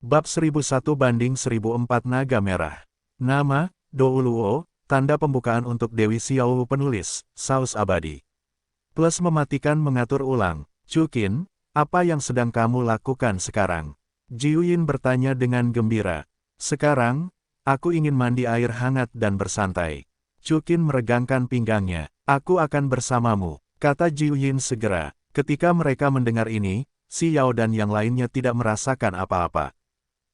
Bab 1001/1004 Naga Merah. Nama, Douluo, tanda pembukaan untuk Dewi Xiao penulis, Saus Abadi. Plus mematikan mengatur ulang. Chukin, apa yang sedang kamu lakukan sekarang? Jiuyin bertanya dengan gembira. Sekarang, aku ingin mandi air hangat dan bersantai. Chukin meregangkan pinggangnya. Aku akan bersamamu, kata Jiuyin segera. Ketika mereka mendengar ini, Xiao dan yang lainnya tidak merasakan apa-apa.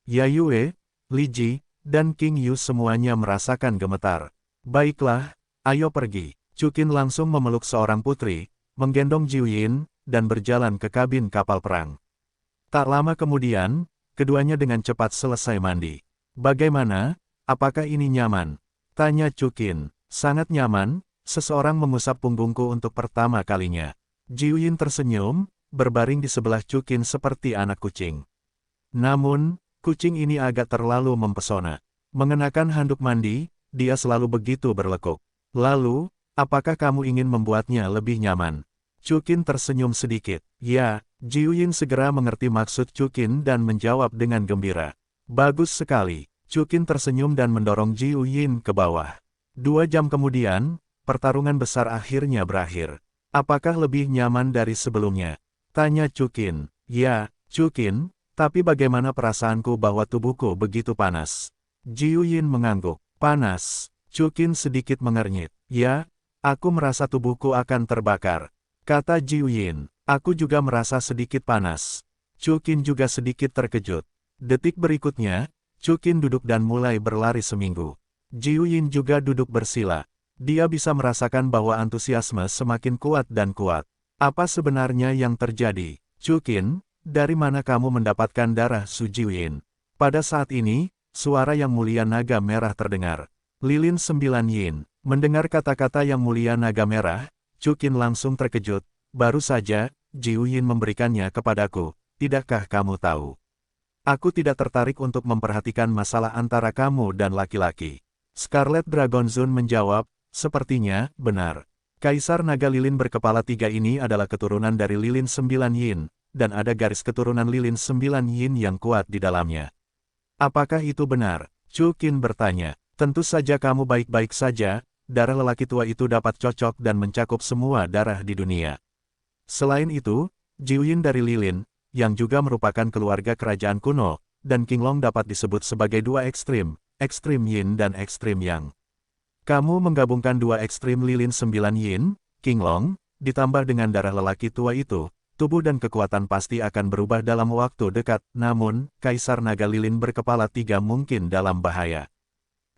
Yayue, Li Ji, dan King Yu semuanya merasakan gemetar. Baiklah, ayo pergi. Chukin langsung memeluk seorang putri, menggendong Jiuyin, dan berjalan ke kabin kapal perang. Tak lama kemudian, keduanya dengan cepat selesai mandi. Bagaimana? Apakah ini nyaman? Tanya Chukin. Sangat nyaman, seseorang mengusap punggungku untuk pertama kalinya. Jiuyin tersenyum, berbaring di sebelah Chukin seperti anak kucing. Namun, kucing ini agak terlalu mempesona. Mengenakan handuk mandi, dia selalu begitu berlekuk. Lalu, apakah kamu ingin membuatnya lebih nyaman? Chukin tersenyum sedikit. Ya, Jiuyin segera mengerti maksud Chukin dan menjawab dengan gembira. Bagus sekali. Chukin tersenyum dan mendorong Jiuyin ke bawah. 2 jam kemudian, pertarungan besar akhirnya berakhir. Apakah lebih nyaman dari sebelumnya? Tanya Chukin. Ya, Chukin, tapi bagaimana perasaanku bahwa tubuhku begitu panas? Jiuyin mengangguk. Panas. Chukin sedikit mengernyit. Ya, aku merasa tubuhku akan terbakar. Kata Jiuyin. Aku juga merasa sedikit panas. Chukin juga sedikit terkejut. Detik berikutnya, Chukin duduk dan mulai berlari seminggu. Jiuyin juga duduk bersila. Dia bisa merasakan bahwa antusiasme semakin kuat dan kuat. Apa sebenarnya yang terjadi? Chukin, dari mana kamu mendapatkan darah Su Jiuyin? Pada saat ini, suara Yang Mulia Naga Merah terdengar. Lilin 9 Yin. Mendengar kata-kata Yang Mulia Naga Merah, Chukin langsung terkejut. Baru saja, Jiuyin memberikannya kepadaku. Tidakkah kamu tahu? Aku tidak tertarik untuk memperhatikan masalah antara kamu dan laki-laki. Scarlet Dragon Zun menjawab, sepertinya, benar. Kaisar Naga Lilin berkepala 3 ini adalah keturunan dari Lilin 9 Yin, dan ada garis keturunan Lilin 9 Yin yang kuat di dalamnya. Apakah itu benar? Chukin bertanya. Tentu saja kamu baik-baik saja, darah lelaki tua itu dapat cocok dan mencakup semua darah di dunia. Selain itu, Jiuyin dari Lilin, yang juga merupakan keluarga kerajaan kuno, dan Qinglong dapat disebut sebagai 2 ekstrim, ekstrim Yin dan ekstrim Yang. Kamu menggabungkan 2 ekstrim Lilin 9 Yin, Qinglong, ditambah dengan darah lelaki tua itu, tubuh dan kekuatan pasti akan berubah dalam waktu dekat, namun, Kaisar Naga Lilin berkepala 3 mungkin dalam bahaya.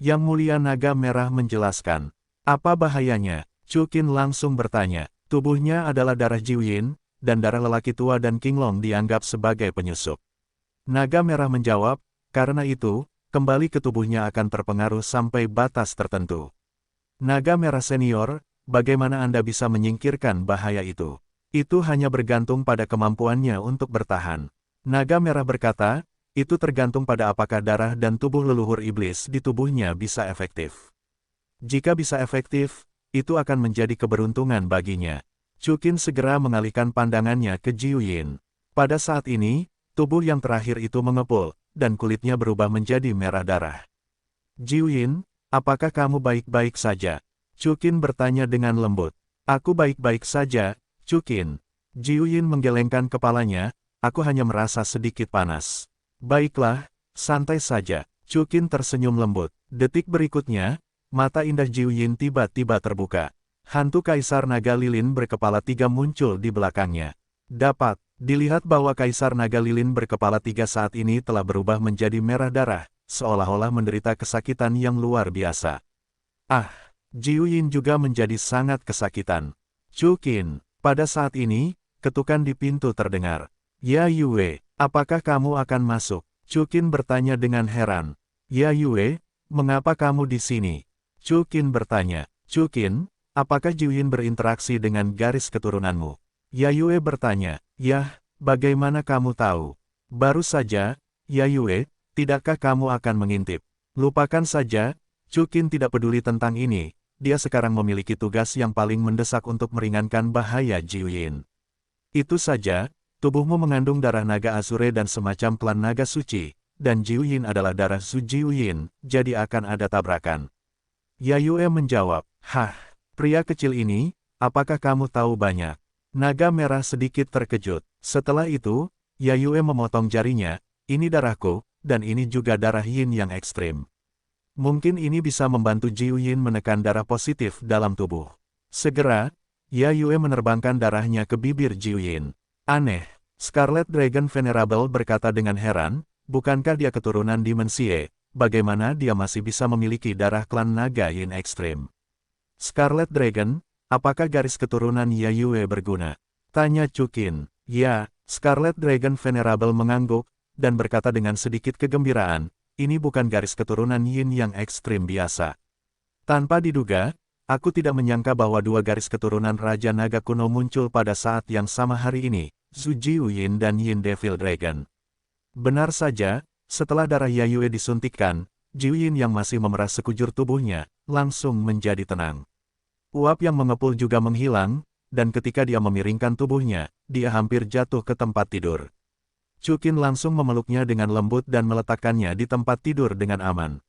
Yang Mulia Naga Merah menjelaskan. Apa bahayanya? Chukin langsung bertanya. Tubuhnya adalah darah Jiuyin, dan darah lelaki tua dan Qinglong dianggap sebagai penyusup. Naga Merah menjawab, karena itu, kembali ke tubuhnya akan terpengaruh sampai batas tertentu. Naga Merah Senior, bagaimana Anda bisa menyingkirkan bahaya itu? Itu hanya bergantung pada kemampuannya untuk bertahan. Naga Merah berkata, itu tergantung pada apakah darah dan tubuh leluhur iblis di tubuhnya bisa efektif. Jika bisa efektif, itu akan menjadi keberuntungan baginya. Chukin segera mengalihkan pandangannya ke Jiuyin. Pada saat ini, tubuh yang terakhir itu mengepul, dan kulitnya berubah menjadi merah darah. Jiuyin, apakah kamu baik-baik saja? Chukin bertanya dengan lembut. Aku baik-baik saja, Chukin. Jiuyin menggelengkan kepalanya, aku hanya merasa sedikit panas. Baiklah, santai saja. Chukin tersenyum lembut. Detik berikutnya, mata indah Jiuyin tiba-tiba terbuka. Hantu Kaisar Naga Lilin berkepala 3 muncul di belakangnya. Dapat dilihat bahwa Kaisar Naga Lilin berkepala 3 saat ini telah berubah menjadi merah darah, seolah-olah menderita kesakitan yang luar biasa. Ah, Jiuyin juga menjadi sangat kesakitan. Chukin, pada saat ini, ketukan di pintu terdengar. Yayue, apakah kamu akan masuk? Chukin bertanya dengan heran. Yayue, mengapa kamu di sini? Chukin bertanya. Chukin, apakah Jiuyin berinteraksi dengan garis keturunanmu? Yayue bertanya. Yah, bagaimana kamu tahu? Baru saja, Yayue, tidakkah kamu akan mengintip? Lupakan saja, Chukin tidak peduli tentang ini, dia sekarang memiliki tugas yang paling mendesak untuk meringankan bahaya Jiuyin. Itu saja, tubuhmu mengandung darah naga Azure dan semacam klan naga suci, dan Jiuyin adalah darah Su Jiuyin, jadi akan ada tabrakan. Yayue menjawab, "Hah, pria kecil ini, apakah kamu tahu banyak?" Naga merah sedikit terkejut. Setelah itu, Yayue memotong jarinya, "Ini darahku, dan ini juga darah yin yang ekstrim. Mungkin ini bisa membantu Jiuyin menekan darah positif dalam tubuh." Segera, Yayue menerbangkan darahnya ke bibir Jiuyin. "Aneh." Scarlet Dragon Venerable berkata dengan heran, "Bukankah dia keturunan Dimensie? Bagaimana dia masih bisa memiliki darah klan naga yin ekstrim?" "Scarlet Dragon, apakah garis keturunan Yayue berguna?" tanya Chukin. "Ya." Scarlet Dragon Venerable mengangguk, dan berkata dengan sedikit kegembiraan, "Ini bukan garis keturunan yin yang ekstrim biasa. Tanpa diduga, aku tidak menyangka bahwa dua garis keturunan Raja Naga kuno muncul pada saat yang sama hari ini, Su Jiuyin dan Yin Devil Dragon." Benar saja, setelah darah Yayue disuntikkan, Jiuyin yang masih memeras sekujur tubuhnya, langsung menjadi tenang. Uap yang mengepul juga menghilang, dan ketika dia memiringkan tubuhnya, dia hampir jatuh ke tempat tidur. Chukin langsung memeluknya dengan lembut dan meletakkannya di tempat tidur dengan aman.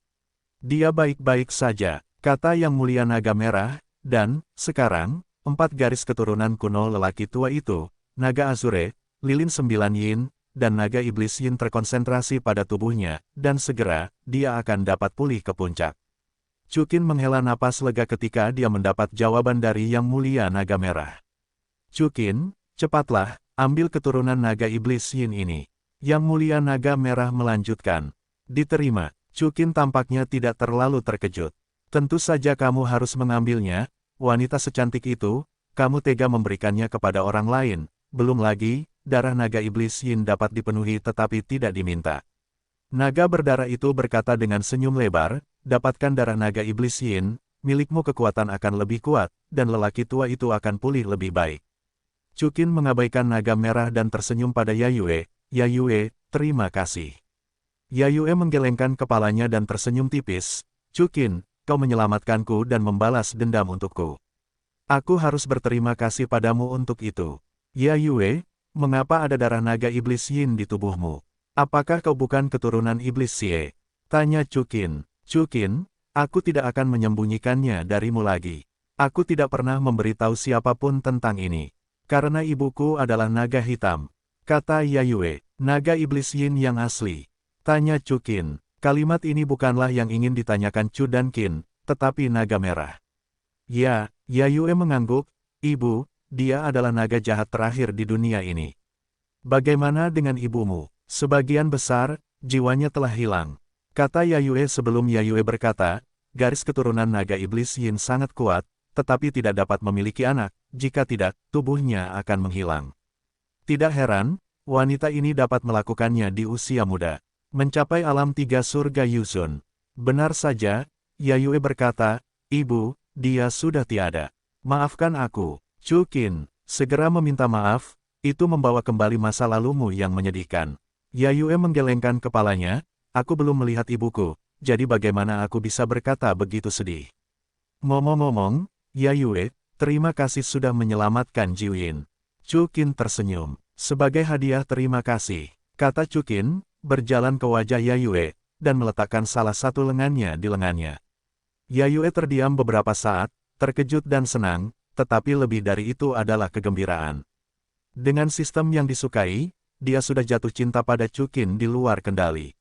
"Dia baik-baik saja," kata Yang Mulia Naga Merah, dan, sekarang, 4 garis keturunan kuno lelaki tua itu, Naga Azure, Lilin 9 Yin, dan Naga Iblis Yin terkonsentrasi pada tubuhnya, dan segera, dia akan dapat pulih ke puncak. Chukin menghela napas lega ketika dia mendapat jawaban dari Yang Mulia Naga Merah. "Chukin, cepatlah, ambil keturunan Naga Iblis Yin ini." Yang Mulia Naga Merah melanjutkan. "Diterima." Chukin tampaknya tidak terlalu terkejut. "Tentu saja kamu harus mengambilnya, wanita secantik itu, kamu tega memberikannya kepada orang lain. Belum lagi, darah Naga Iblis Yin dapat dipenuhi tetapi tidak diminta." Naga berdarah itu berkata dengan senyum lebar, "Dapatkan darah Naga Iblis Yin, milikmu kekuatan akan lebih kuat, dan lelaki tua itu akan pulih lebih baik." Chukin mengabaikan Naga Merah dan tersenyum pada Yayue. "Yayue, terima kasih." Yayue menggelengkan kepalanya dan tersenyum tipis. "Chukin, kau menyelamatkanku dan membalas dendam untukku. Aku harus berterima kasih padamu untuk itu." "Yayue, mengapa ada darah Naga Iblis Yin di tubuhmu? Apakah kau bukan keturunan Iblis Xie?" tanya Chukin. "Chukin, aku tidak akan menyembunyikannya darimu lagi. Aku tidak pernah memberitahu siapapun tentang ini. Karena ibuku adalah naga hitam," kata Yayue. "Naga Iblis Yin yang asli?" tanya Chukin. Kalimat ini bukanlah yang ingin ditanyakan Chu dan Qin, tetapi naga merah. "Ya." Yayue mengangguk, "Ibu, dia adalah naga jahat terakhir di dunia ini." "Bagaimana dengan ibumu?" "Sebagian besar, jiwanya telah hilang," kata Yayue sebelum Yayue berkata, "Garis keturunan naga Iblis Yin sangat kuat, tetapi tidak dapat memiliki anak, jika tidak, tubuhnya akan menghilang." Tidak heran, wanita ini dapat melakukannya di usia muda. Mencapai alam 3 surga Yuzun. "Benar saja," Yayue berkata, "Ibu, dia sudah tiada. Maafkan aku." Chukin, segera meminta maaf, itu membawa kembali masa lalumu yang menyedihkan. Yayue menggelengkan kepalanya, "Aku belum melihat ibuku, jadi bagaimana aku bisa berkata begitu sedih?" "Ngomong-ngomong, Yayue, terima kasih sudah menyelamatkan Jiuyin." Chukin tersenyum. "Sebagai hadiah terima kasih," kata Chukin, berjalan ke wajah Yayue, dan meletakkan salah satu lengannya di lengannya. Yayue terdiam beberapa saat, terkejut dan senang, tetapi lebih dari itu adalah kegembiraan. Dengan sistem yang disukai, dia sudah jatuh cinta pada Chukin di luar kendali.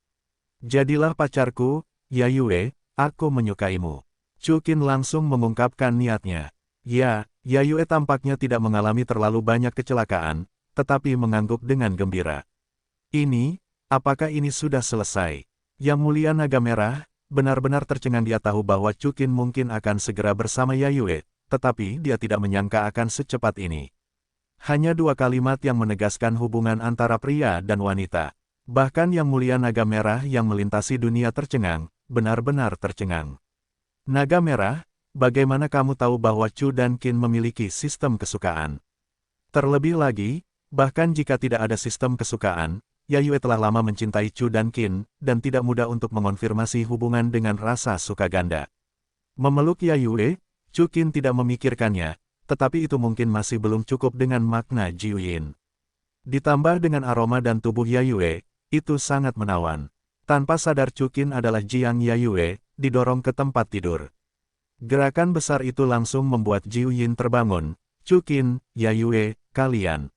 "Jadilah pacarku, Yayue, aku menyukaimu." Chukin langsung mengungkapkan niatnya. "Ya." Yayue tampaknya tidak mengalami terlalu banyak kecelakaan, tetapi mengangguk dengan gembira. Apakah ini sudah selesai?" Yang Mulia Naga Merah, benar-benar tercengang. Dia tahu bahwa Chukin mungkin akan segera bersama Yayue, tetapi dia tidak menyangka akan secepat ini. Hanya 2 kalimat yang menegaskan hubungan antara pria dan wanita. Bahkan Yang Mulia Naga Merah yang melintasi dunia tercengang, benar-benar tercengang. "Naga Merah, bagaimana kamu tahu bahwa Chu dan Qin memiliki sistem kesukaan? Terlebih lagi, bahkan jika tidak ada sistem kesukaan, Yayue telah lama mencintai Chu dan Qin, dan tidak mudah untuk mengonfirmasi hubungan dengan rasa suka ganda." Memeluk Yayue, Chukin tidak memikirkannya, tetapi itu mungkin masih belum cukup dengan makna Jiuyin. Ditambah dengan aroma dan tubuh Yayue, itu sangat menawan. Tanpa sadar Chukin adalah Jiang Yayue, didorong ke tempat tidur. Gerakan besar itu langsung membuat Jiu Yin terbangun. Chukin, Yayue, kalian.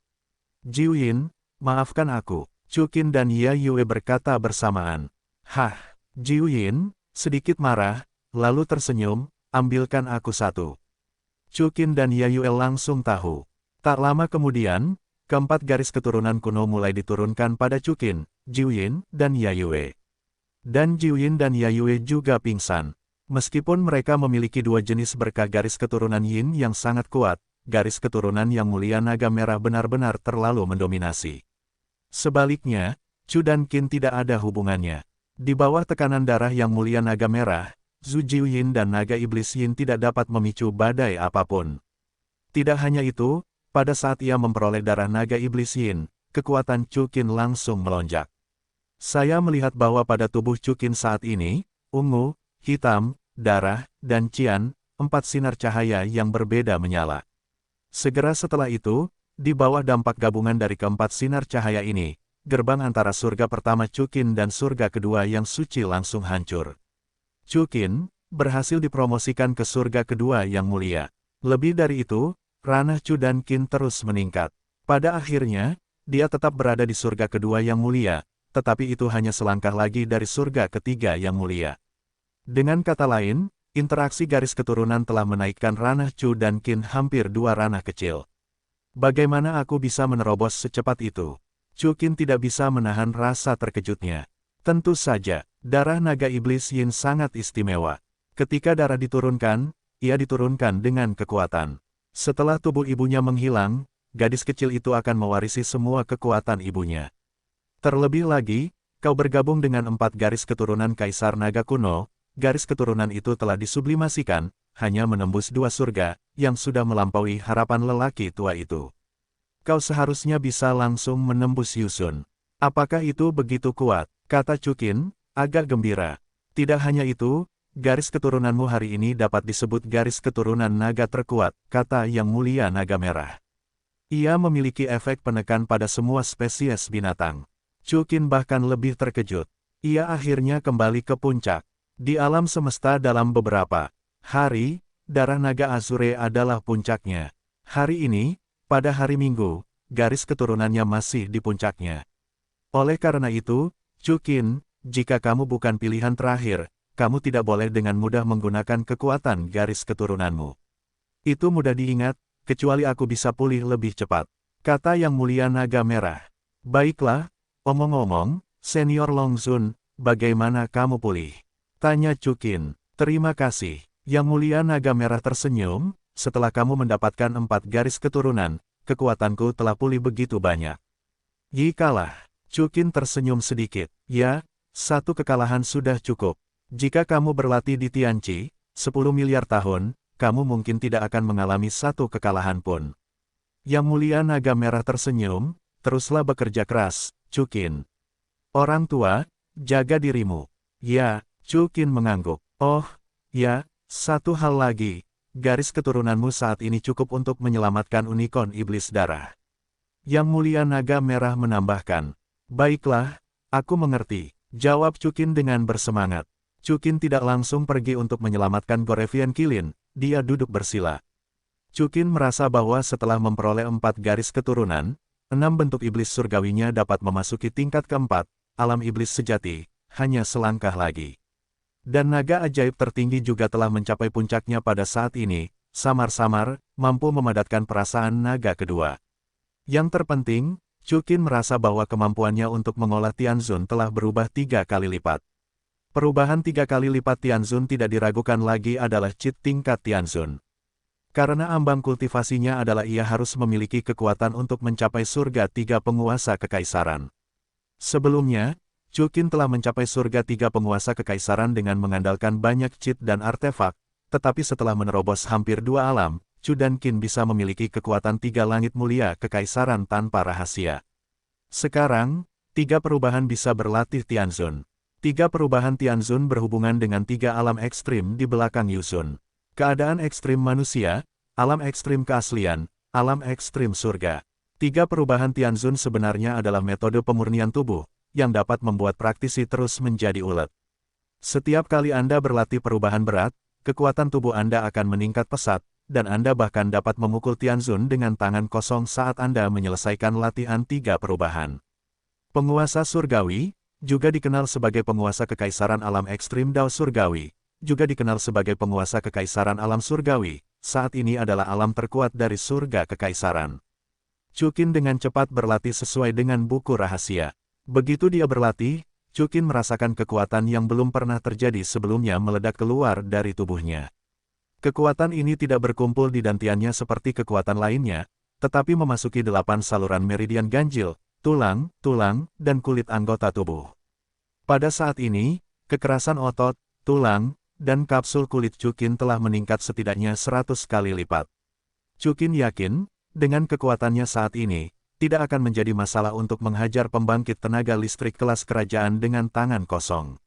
Jiu Yin, maafkan aku. Chukin dan Yayue berkata bersamaan. Hah, Jiu Yin, sedikit marah, lalu tersenyum, ambilkan aku satu. Chukin dan Yayue langsung tahu. Tak lama kemudian, keempat garis keturunan kuno mulai diturunkan pada Chukin, Jiu Yin, dan Yayue. Dan Jiu Yin dan Yayue juga pingsan. Meskipun mereka memiliki dua jenis berkah garis keturunan Yin yang sangat kuat, garis keturunan yang mulia naga merah benar-benar terlalu mendominasi. Sebaliknya, Chu dan Qin tidak ada hubungannya. Di bawah tekanan darah yang mulia naga merah, Zhu Jiu Yin dan naga iblis Yin tidak dapat memicu badai apapun. Tidak hanya itu, pada saat ia memperoleh darah naga iblis Yin, kekuatan Chu Qin langsung melonjak. Saya melihat bahwa pada tubuh Chu Qin saat ini, ungu, hitam, darah, dan cian, 4 sinar cahaya yang berbeda menyala. Segera setelah itu, di bawah dampak gabungan dari keempat sinar cahaya ini, gerbang antara surga pertama Chu Qin dan surga kedua yang suci langsung hancur. Chu Qin berhasil dipromosikan ke surga kedua yang mulia. Lebih dari itu, ranah Chu dan Qin terus meningkat. Pada akhirnya, dia tetap berada di surga kedua yang mulia, tetapi itu hanya selangkah lagi dari surga ketiga yang mulia. Dengan kata lain, interaksi garis keturunan telah menaikkan ranah Chu dan Qin hampir 2 ranah kecil. Bagaimana aku bisa menerobos secepat itu? Chu Qin tidak bisa menahan rasa terkejutnya. Tentu saja, darah naga iblis Yin sangat istimewa. Ketika darah diturunkan, ia diturunkan dengan kekuatan. Setelah tubuh ibunya menghilang, gadis kecil itu akan mewarisi semua kekuatan ibunya. Terlebih lagi, kau bergabung dengan 4 garis keturunan Kaisar Naga kuno. Garis keturunan itu telah disublimasikan, hanya menembus 2 surga, yang sudah melampaui harapan lelaki tua itu. Kau seharusnya bisa langsung menembus Yusun. Apakah itu begitu kuat? Kata Chu Qin, agak gembira. Tidak hanya itu, garis keturunanmu hari ini dapat disebut garis keturunan naga terkuat, kata Yang Mulia Naga Merah. Ia memiliki efek penekan pada semua spesies binatang. Chu Qin bahkan lebih terkejut. Ia akhirnya kembali ke puncak. Di alam semesta dalam beberapa hari, darah naga Azure adalah puncaknya. Hari ini, pada hari Minggu, garis keturunannya masih di puncaknya. Oleh karena itu, Chu Qin, jika kamu bukan pilihan terakhir, kamu tidak boleh dengan mudah menggunakan kekuatan garis keturunanmu. Itu mudah diingat, kecuali aku bisa pulih lebih cepat, kata Yang Mulia Naga Merah. Baiklah, omong-omong, Senior Longzun, bagaimana kamu pulih? Tanya Chu Qin. Terima kasih. Yang Mulia Naga Merah tersenyum, setelah kamu mendapatkan 4 garis keturunan, kekuatanku telah pulih begitu banyak. Yi kalah. Chu Qin tersenyum sedikit. Ya, 1 kekalahan sudah cukup. Jika kamu berlatih di Tianqi, 10 miliar tahun, kamu mungkin tidak akan mengalami 1 kekalahan pun. Yang Mulia Naga Merah tersenyum, teruslah bekerja keras, Chu Qin. Orang tua, jaga dirimu. Ya. Chu Qin mengangguk. Oh, ya, 1 hal lagi, garis keturunanmu saat ini cukup untuk menyelamatkan unicorn iblis darah. Yang Mulia Naga Merah menambahkan. Baiklah, aku mengerti, jawab Chu Qin dengan bersemangat. Chu Qin tidak langsung pergi untuk menyelamatkan Gorevian Qilin, dia duduk bersila. Chu Qin merasa bahwa setelah memperoleh 4 garis keturunan, 6 bentuk iblis surgawinya dapat memasuki tingkat keempat, alam iblis sejati, hanya selangkah lagi. Dan naga ajaib tertinggi juga telah mencapai puncaknya pada saat ini, samar-samar, mampu memadatkan perasaan naga kedua. Yang terpenting, Chu Qin merasa bahwa kemampuannya untuk mengolah Tianzun telah berubah 3 kali lipat. Perubahan 3 kali lipat Tianzun tidak diragukan lagi adalah cheat tingkat Tianzun. Karena ambang kultivasinya adalah ia harus memiliki kekuatan untuk mencapai surga 3 penguasa kekaisaran. Sebelumnya, Chu Qin telah mencapai surga 3 penguasa kekaisaran dengan mengandalkan banyak cheat dan artefak, tetapi setelah menerobos hampir 2 alam, Chu dan Qin bisa memiliki kekuatan 3 langit mulia kekaisaran tanpa rahasia. Sekarang, 3 perubahan bisa berlatih Tianzun. 3 perubahan Tianzun berhubungan dengan 3 alam ekstrim di belakang Yusun. Keadaan ekstrim manusia, alam ekstrim keaslian, alam ekstrim surga. 3 perubahan Tianzun sebenarnya adalah metode pemurnian tubuh, yang dapat membuat praktisi terus menjadi ulet. Setiap kali Anda berlatih perubahan berat, kekuatan tubuh Anda akan meningkat pesat, dan Anda bahkan dapat memukul Tianzun dengan tangan kosong saat Anda menyelesaikan latihan 3 perubahan. Penguasa surgawi, juga dikenal sebagai penguasa kekaisaran alam ekstrim Dao surgawi, juga dikenal sebagai penguasa kekaisaran alam surgawi, saat ini adalah alam terkuat dari surga kekaisaran. Chuqin dengan cepat berlatih sesuai dengan buku rahasia. Begitu dia berlatih, Chuqin merasakan kekuatan yang belum pernah terjadi sebelumnya meledak keluar dari tubuhnya. Kekuatan ini tidak berkumpul di dantiannya seperti kekuatan lainnya, tetapi memasuki 8 saluran meridian ganjil, tulang, dan kulit anggota tubuh. Pada saat ini, kekerasan otot, tulang, dan kapsul kulit Chuqin telah meningkat setidaknya 100 kali lipat. Chuqin yakin, dengan kekuatannya saat ini, tidak akan menjadi masalah untuk menghajar pembangkit tenaga listrik kelas kerajaan dengan tangan kosong.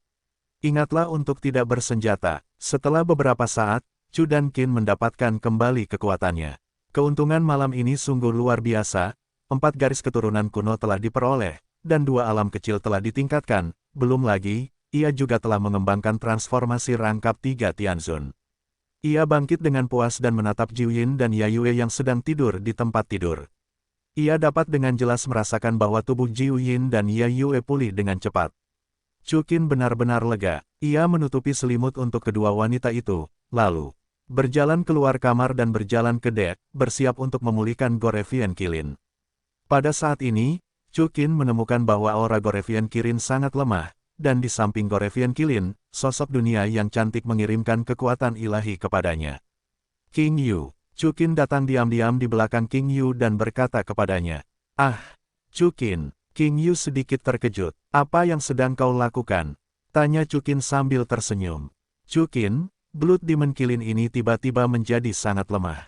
Ingatlah untuk tidak bersenjata. Setelah beberapa saat, Chu dan Qin mendapatkan kembali kekuatannya. Keuntungan malam ini sungguh luar biasa, 4 garis keturunan kuno telah diperoleh, dan 2 alam kecil telah ditingkatkan, belum lagi, ia juga telah mengembangkan transformasi rangkap 3 Tianzun. Ia bangkit dengan puas dan menatap Jiuyin dan Yayue yang sedang tidur di tempat tidur. Ia dapat dengan jelas merasakan bahwa tubuh Jiuyin dan Yayue pulih dengan cepat. Chuqin benar-benar lega. Ia menutupi selimut untuk kedua wanita itu, lalu berjalan keluar kamar dan berjalan ke dek, bersiap untuk memulihkan Gorevian Kilin. Pada saat ini, Chuqin menemukan bahwa aura Gorevian Kilin sangat lemah, dan di samping Gorevian Kilin, sosok dunia yang cantik mengirimkan kekuatan ilahi kepadanya. King Yu. Chuqin datang diam-diam di belakang King Yu dan berkata kepadanya, "Ah, Chuqin." King Yu sedikit terkejut. "Apa yang sedang kau lakukan?" tanya Chuqin sambil tersenyum. "Chuqin, Blood Demon Kilin ini tiba-tiba menjadi sangat lemah,"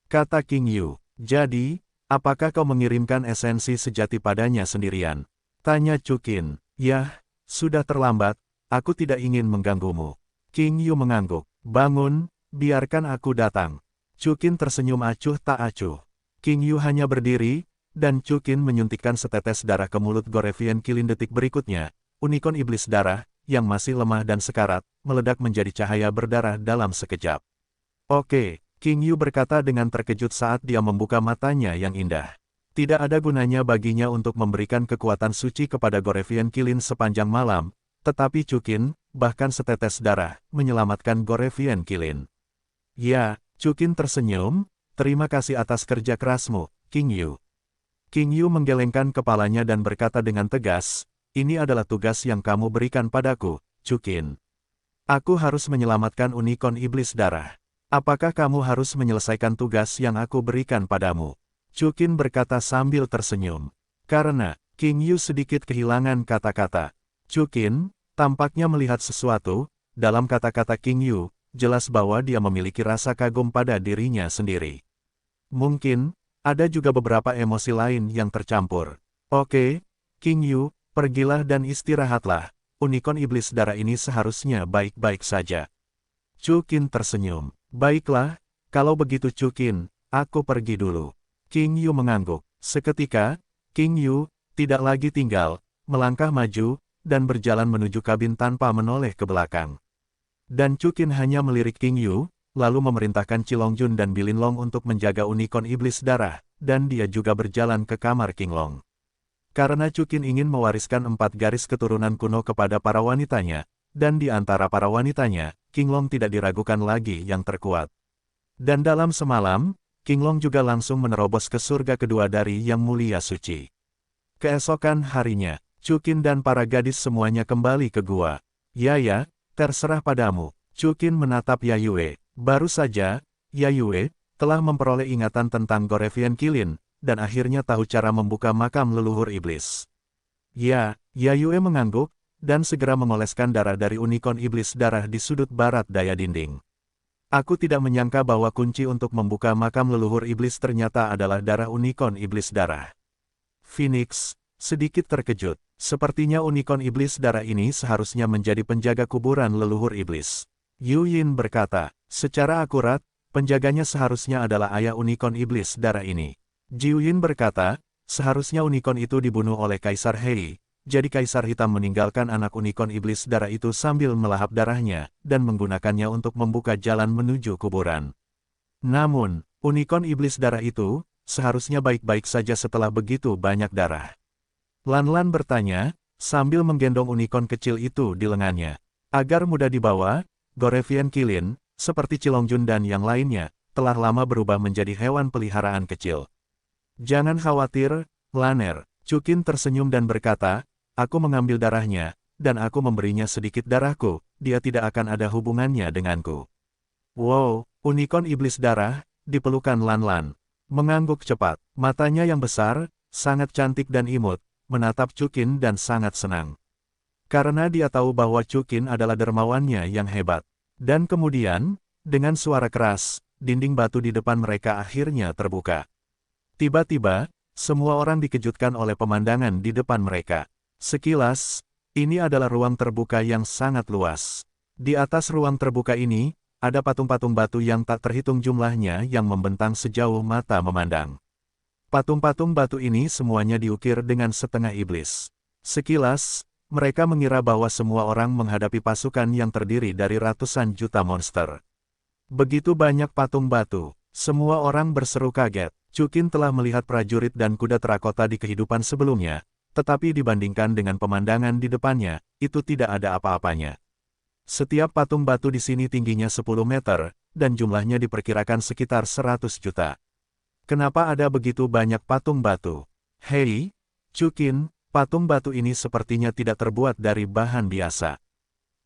kata King Yu. "Jadi, apakah kau mengirimkan esensi sejati padanya sendirian?" tanya Chuqin. "Yah, sudah terlambat, aku tidak ingin mengganggumu." King Yu mengangguk. "Bangun, biarkan aku datang." Chuqin tersenyum acuh tak acuh. King Yu hanya berdiri, dan Chuqin menyuntikkan setetes darah ke mulut Gorevian Kilin detik berikutnya. Unicorn iblis darah, yang masih lemah dan sekarat, meledak menjadi cahaya berdarah dalam sekejap. "Oke," King Yu berkata dengan terkejut saat dia membuka matanya yang indah. Tidak ada gunanya baginya untuk memberikan kekuatan suci kepada Gorevian Kilin sepanjang malam, tetapi Chuqin, bahkan setetes darah, menyelamatkan Gorevian Kilin. "Ya," Chuqin tersenyum, "terima kasih atas kerja kerasmu, King Yu." King Yu menggelengkan kepalanya dan berkata dengan tegas, "Ini adalah tugas yang kamu berikan padaku, Chuqin. Aku harus menyelamatkan unicorn iblis darah. Apakah kamu harus menyelesaikan tugas yang aku berikan padamu?" Chuqin berkata sambil tersenyum. Karena King Yu sedikit kehilangan kata-kata. Chuqin tampaknya melihat sesuatu dalam kata-kata King Yu, jelas bahwa dia memiliki rasa kagum pada dirinya sendiri. Mungkin ada juga beberapa emosi lain yang tercampur. "Oke, King Yu, pergilah dan istirahatlah. Unicorn iblis darah ini seharusnya baik-baik saja." Chuqin tersenyum. "Baiklah, kalau begitu Chuqin, aku pergi dulu." King Yu mengangguk. Seketika, King Yu tidak lagi tinggal, melangkah maju, dan berjalan menuju kabin tanpa menoleh ke belakang. Dan Chuqin hanya melirik King Yu, lalu memerintahkan Qilongjun dan Bilinlong untuk menjaga unicorn iblis darah, dan dia juga berjalan ke kamar King Long. Karena Chuqin ingin mewariskan 4 garis keturunan kuno kepada para wanitanya, dan di antara para wanitanya, King Long tidak diragukan lagi yang terkuat. Dan dalam semalam, King Long juga langsung menerobos ke surga kedua dari Yang Mulia Suci. Keesokan harinya, Chuqin dan para gadis semuanya kembali ke gua. "Ya, terserah padamu." Chuqin menatap Yayue. Baru saja, Yayue telah memperoleh ingatan tentang Gorevian Kilin, dan akhirnya tahu cara membuka makam leluhur iblis. "Ya," Yayue mengangguk, dan segera mengoleskan darah dari unicorn iblis darah di sudut barat daya dinding. "Aku tidak menyangka bahwa kunci untuk membuka makam leluhur iblis ternyata adalah darah unicorn iblis darah." Phoenix sedikit terkejut. Sepertinya unicorn iblis darah ini seharusnya menjadi penjaga kuburan leluhur iblis. Yu Yin berkata, "Secara akurat, penjaganya seharusnya adalah ayah unicorn iblis darah ini." Jiu Yin berkata, "Seharusnya unicorn itu dibunuh oleh Kaisar Hei, jadi Kaisar Hitam meninggalkan anak unicorn iblis darah itu sambil melahap darahnya, dan menggunakannya untuk membuka jalan menuju kuburan. Namun, unicorn iblis darah itu, seharusnya baik-baik saja setelah begitu banyak darah. Lan bertanya, sambil menggendong unicorn kecil itu di lengannya. Agar mudah dibawa, Gorevian Kilin, seperti Cilongjun dan yang lainnya, telah lama berubah menjadi hewan peliharaan kecil. Jangan khawatir, Laner. Chukin tersenyum dan berkata, aku mengambil darahnya, dan aku memberinya sedikit darahku, dia tidak akan ada hubungannya denganku. Wow, unicorn iblis darah, dipelukan Lan. Mengangguk cepat, matanya yang besar, sangat cantik dan imut, menatap Chukin dan sangat senang. Karena dia tahu bahwa Chukin adalah dermawannya yang hebat. Dan kemudian, dengan suara keras, dinding batu di depan mereka akhirnya terbuka. Tiba-tiba, semua orang dikejutkan oleh pemandangan di depan mereka. Sekilas, ini adalah ruang terbuka yang sangat luas. Di atas ruang terbuka ini, ada patung-patung batu yang tak terhitung jumlahnya yang membentang sejauh mata memandang. Patung-patung batu ini semuanya diukir dengan setengah iblis. Sekilas, mereka mengira bahwa semua orang menghadapi pasukan yang terdiri dari ratusan juta monster. Begitu banyak patung batu, semua orang berseru kaget. Chukin telah melihat prajurit dan kuda terakota di kehidupan sebelumnya, tetapi dibandingkan dengan pemandangan di depannya, itu tidak ada apa-apanya. Setiap patung batu di sini tingginya 10 meter, dan jumlahnya diperkirakan sekitar 100 juta. Kenapa ada begitu banyak patung batu? Hei, Chukin, patung batu ini sepertinya tidak terbuat dari bahan biasa.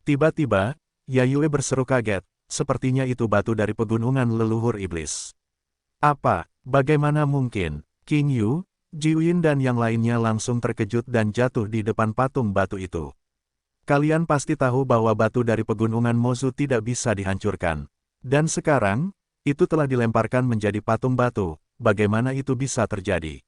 Tiba-tiba, Yayue berseru kaget, sepertinya itu batu dari pegunungan leluhur iblis. Apa? Bagaimana mungkin? King Yu, Jiwin dan yang lainnya langsung terkejut dan jatuh di depan patung batu itu. Kalian pasti tahu bahwa batu dari pegunungan Mozu tidak bisa dihancurkan. Dan sekarang, itu telah dilemparkan menjadi patung batu, bagaimana itu bisa terjadi?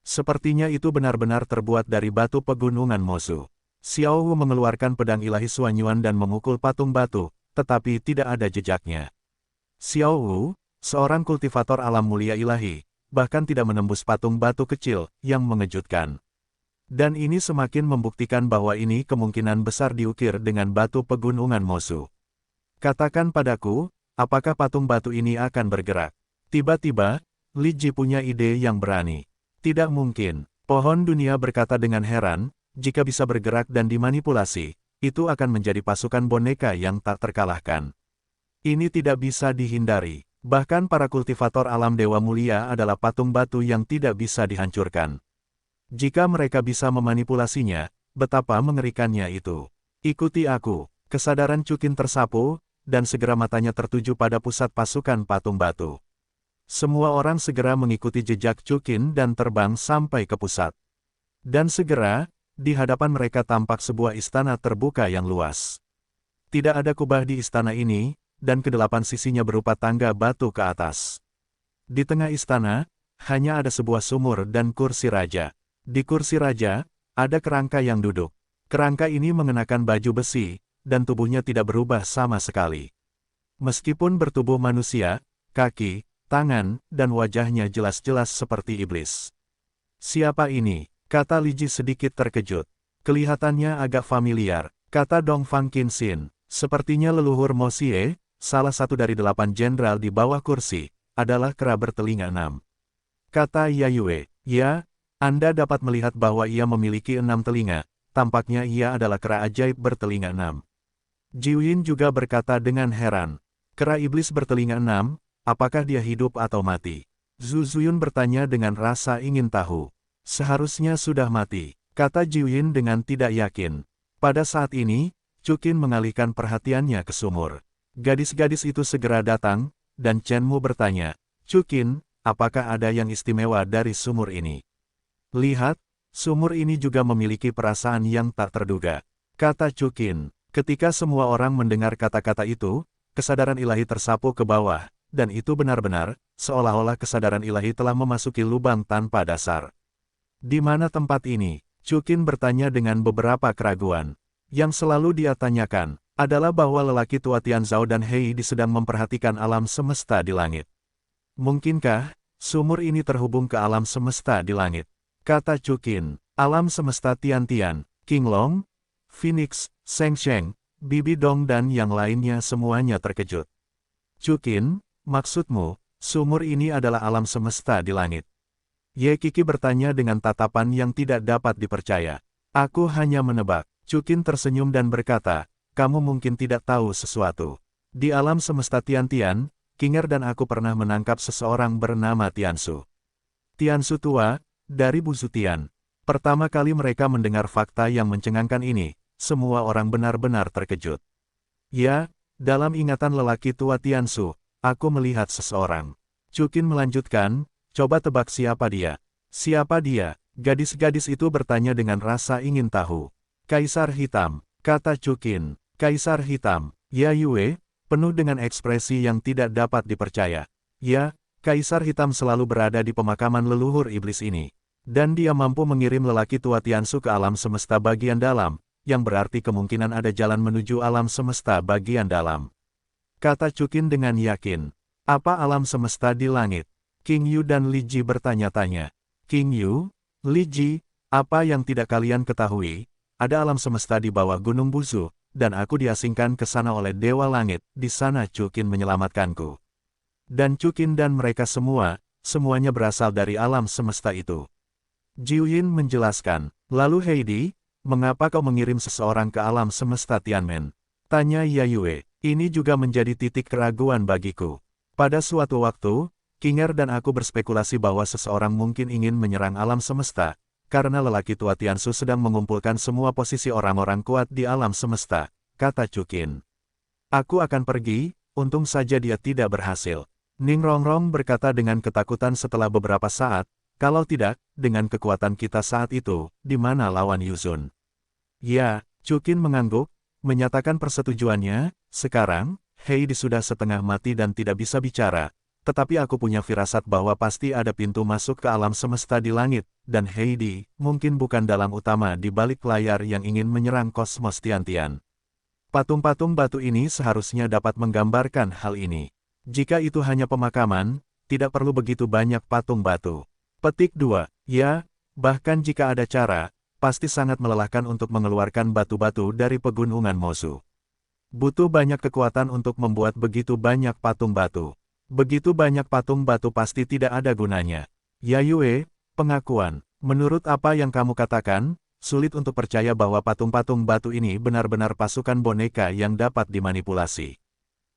Sepertinya itu benar-benar terbuat dari batu pegunungan Mozu. Xiao Wu mengeluarkan pedang ilahi Suanyuan dan memukul patung batu, tetapi tidak ada jejaknya. Xiao Wu, seorang kultivator alam mulia ilahi, bahkan tidak menembus patung batu kecil, yang mengejutkan. Dan ini semakin membuktikan bahwa ini kemungkinan besar diukir dengan batu pegunungan Mozu. Katakan padaku, apakah patung batu ini akan bergerak? Tiba-tiba, Li Ji punya ide yang berani. Tidak mungkin, pohon dunia berkata dengan heran, jika bisa bergerak dan dimanipulasi, itu akan menjadi pasukan boneka yang tak terkalahkan. Ini tidak bisa dihindari. Bahkan para kultivator alam dewa mulia adalah patung batu yang tidak bisa dihancurkan. Jika mereka bisa memanipulasinya, betapa mengerikannya itu. Ikuti aku. Kesadaran Chukin tersapu, dan segera matanya tertuju pada pusat pasukan patung batu. Semua orang segera mengikuti jejak Chukin dan terbang sampai ke pusat. Dan segera, di hadapan mereka tampak sebuah istana terbuka yang luas. Tidak ada kubah di istana ini, dan kedelapan sisinya berupa tangga batu ke atas. Di tengah istana, hanya ada sebuah sumur dan kursi raja. Di kursi raja, ada kerangka yang duduk. Kerangka ini mengenakan baju besi, dan tubuhnya tidak berubah sama sekali. Meskipun bertubuh manusia, kaki, tangan, dan wajahnya jelas-jelas seperti iblis. Siapa ini? Kata Li Ji sedikit terkejut. Kelihatannya agak familiar, kata Dong Fang Qinxin. Sepertinya leluhur Mo Xie, salah satu dari 8 jenderal di bawah kursi, adalah kera bertelinga 6. Kata Yayue, ya, Anda dapat melihat bahwa ia memiliki 6 telinga, tampaknya ia adalah kera ajaib bertelinga 6. Jiwin juga berkata dengan heran, kera iblis bertelinga 6, apakah dia hidup atau mati? Zhu Zuyun bertanya dengan rasa ingin tahu. Seharusnya sudah mati, kata Jiwin dengan tidak yakin. Pada saat ini, Chukin mengalihkan perhatiannya ke sumur. Gadis-gadis itu segera datang, dan Chen Mu bertanya, Chukin, apakah ada yang istimewa dari sumur ini? Lihat, sumur ini juga memiliki perasaan yang tak terduga, kata Chukin. Ketika semua orang mendengar kata-kata itu, kesadaran ilahi tersapu ke bawah, dan itu benar-benar, seolah-olah kesadaran ilahi telah memasuki lubang tanpa dasar. Di mana tempat ini? Chukin bertanya dengan beberapa keraguan. Yang selalu dia tanyakan, adalah bahwa lelaki tua Tianzhao dan Hei sedang memperhatikan alam semesta di langit. Mungkinkah, sumur ini terhubung ke alam semesta di langit? Kata Chukin. Alam semesta Tian-Tian, King Long, Phoenix, Sheng Sheng, Bibi Dong dan yang lainnya semuanya terkejut. Cukin, maksudmu, sumur ini adalah alam semesta di langit? Ye Kiki bertanya dengan tatapan yang tidak dapat dipercaya. Aku hanya menebak. Cukin tersenyum dan berkata, kamu mungkin tidak tahu sesuatu. Di alam semesta Tian-Tian, Kinger dan aku pernah menangkap seseorang bernama Tiansu. Tiansu tua, dari Busu Tian. Pertama kali mereka mendengar fakta yang mencengangkan ini, semua orang benar-benar terkejut. Ya, dalam ingatan lelaki tua Tiansu, aku melihat seseorang. Cukin melanjutkan, coba tebak siapa dia. Siapa dia? Gadis-gadis itu bertanya dengan rasa ingin tahu. Kaisar Hitam, kata Cukin. Kaisar Hitam, Ya Yue, penuh dengan ekspresi yang tidak dapat dipercaya. Ya, Kaisar Hitam selalu berada di pemakaman leluhur iblis ini. Dan dia mampu mengirim lelaki tua Tiansu ke alam semesta bagian dalam, yang berarti kemungkinan ada jalan menuju alam semesta bagian dalam. Kata Cukin dengan yakin. Apa alam semesta di langit? King Yu dan Li Ji bertanya-tanya. King Yu, Li Ji, apa yang tidak kalian ketahui? Ada alam semesta di bawah Gunung Buzu, dan aku diasingkan ke sana oleh Dewa Langit, di sana Cukin menyelamatkanku. Dan Cukin dan mereka semuanya berasal dari alam semesta itu. Jiuyin menjelaskan, lalu Heidi, mengapa kau mengirim seseorang ke alam semesta Tianmen? Tanya Yayue, ini juga menjadi titik keraguan bagiku. Pada suatu waktu, Kinger dan aku berspekulasi bahwa seseorang mungkin ingin menyerang alam semesta, karena lelaki tua Tiansu sedang mengumpulkan semua posisi orang-orang kuat di alam semesta, kata Cukin. Aku akan pergi, untung saja dia tidak berhasil. Ning Rongrong berkata dengan ketakutan setelah beberapa saat, kalau tidak, dengan kekuatan kita saat itu, di mana lawan Yuzun? Ya, Cukin mengangguk, menyatakan persetujuannya, sekarang, Heidi sudah setengah mati dan tidak bisa bicara, tetapi aku punya firasat bahwa pasti ada pintu masuk ke alam semesta di langit, dan Heidi, mungkin bukan dalang utama di balik layar yang ingin menyerang kosmos Tian-Tian. Patung-patung batu ini seharusnya dapat menggambarkan hal ini. Jika itu hanya pemakaman, tidak perlu begitu banyak patung batu. Petik 2. Ya, bahkan jika ada cara, pasti sangat melelahkan untuk mengeluarkan batu-batu dari pegunungan Mosu. Butuh banyak kekuatan untuk membuat begitu banyak patung batu. Begitu banyak patung batu pasti tidak ada gunanya. Yayue, pengakuan. Menurut apa yang kamu katakan, sulit untuk percaya bahwa patung-patung batu ini benar-benar pasukan boneka yang dapat dimanipulasi.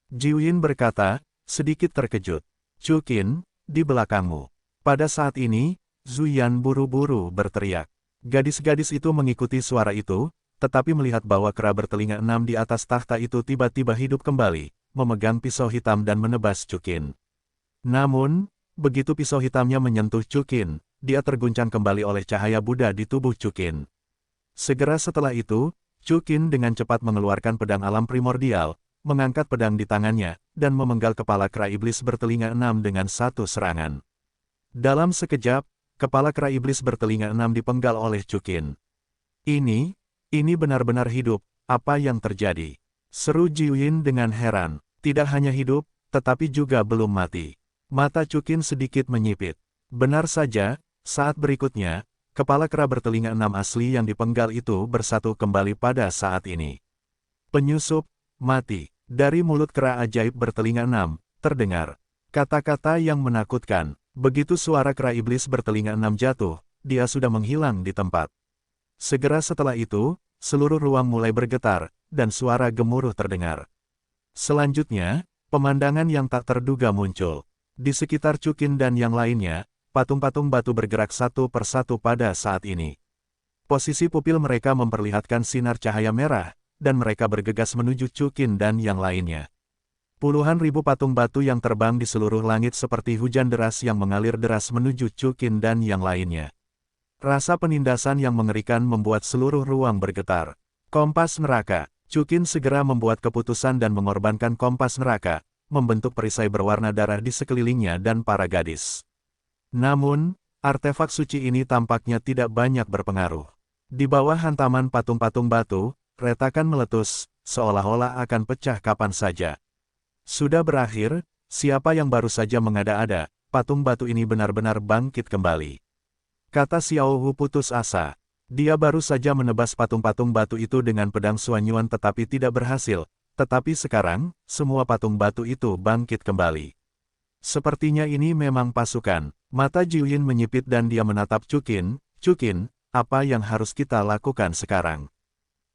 Jiuyin berkata, sedikit terkejut. Cukin, di belakangmu. Pada saat ini, Zuyan buru-buru berteriak. Gadis-gadis itu mengikuti suara itu, tetapi melihat bahwa kera bertelinga 6 di atas tahta itu tiba-tiba hidup kembali, memegang pisau hitam dan menebas Cukin. Namun, begitu pisau hitamnya menyentuh Cukin, dia terguncang kembali oleh cahaya Buddha di tubuh Cukin. Segera setelah itu, Cukin dengan cepat mengeluarkan pedang alam primordial, mengangkat pedang di tangannya, dan memenggal kepala kera iblis bertelinga 6 dengan satu serangan. Dalam sekejap, kepala kera iblis bertelinga 6 dipenggal oleh Cukin. Ini benar-benar hidup, apa yang terjadi? Seru Jiuyin dengan heran. Tidak hanya hidup, tetapi juga belum mati. Mata Cukin sedikit menyipit. Benar saja, saat berikutnya, kepala kera bertelinga 6 asli yang dipenggal itu bersatu kembali pada saat ini. Penyusup, mati. Dari mulut kera ajaib bertelinga 6, terdengar kata-kata yang menakutkan. Begitu suara kera iblis bertelinga 6 jatuh, dia sudah menghilang di tempat. Segera setelah itu, seluruh ruang mulai bergetar, dan suara gemuruh terdengar. Selanjutnya, pemandangan yang tak terduga muncul. Di sekitar Cukin dan yang lainnya, patung-patung batu bergerak satu persatu pada saat ini. Posisi pupil mereka memperlihatkan sinar cahaya merah, dan mereka bergegas menuju Cukin dan yang lainnya. Puluhan ribu patung batu yang terbang di seluruh langit seperti hujan deras yang mengalir deras menuju Cukin dan yang lainnya. Rasa penindasan yang mengerikan membuat seluruh ruang bergetar. Kompas neraka. Cukin segera membuat keputusan dan mengorbankan kompas neraka, membentuk perisai berwarna darah di sekelilingnya dan para gadis. Namun, artefak suci ini tampaknya tidak banyak berpengaruh. Di bawah hantaman patung-patung batu, retakan meletus, seolah-olah akan pecah kapan saja. Sudah berakhir, siapa yang baru saja mengada-ada, patung batu ini benar-benar bangkit kembali. Kata Xiao Hu putus asa. Dia baru saja menebas patung-patung batu itu dengan pedang Suanyuan tetapi tidak berhasil, tetapi sekarang, semua patung batu itu bangkit kembali. Sepertinya ini memang pasukan. Mata Jiuyin menyipit dan dia menatap Cukin. Cukin, apa yang harus kita lakukan sekarang?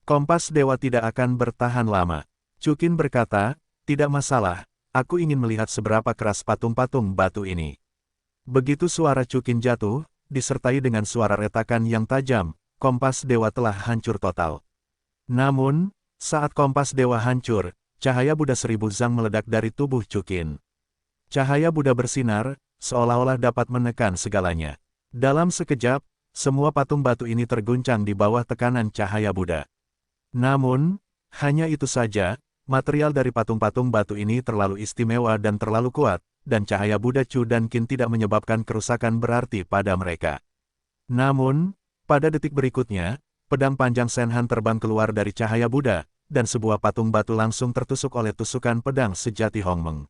Kompas Dewa tidak akan bertahan lama. Cukin berkata, tidak masalah, aku ingin melihat seberapa keras patung-patung batu ini. Begitu suara Cukin jatuh, disertai dengan suara retakan yang tajam, kompas dewa telah hancur total. Namun, saat kompas dewa hancur, cahaya Buddha Seribu Zang meledak dari tubuh Cukin. Cahaya Buddha bersinar, seolah-olah dapat menekan segalanya. Dalam sekejap, semua patung batu ini terguncang di bawah tekanan cahaya Buddha. Namun, hanya itu saja, material dari patung-patung batu ini terlalu istimewa dan terlalu kuat, dan cahaya Buddha Chu dan Qin tidak menyebabkan kerusakan berarti pada mereka. Namun, pada detik berikutnya, pedang panjang Senhan terbang keluar dari cahaya Buddha, dan sebuah patung batu langsung tertusuk oleh tusukan pedang sejati Hongmeng.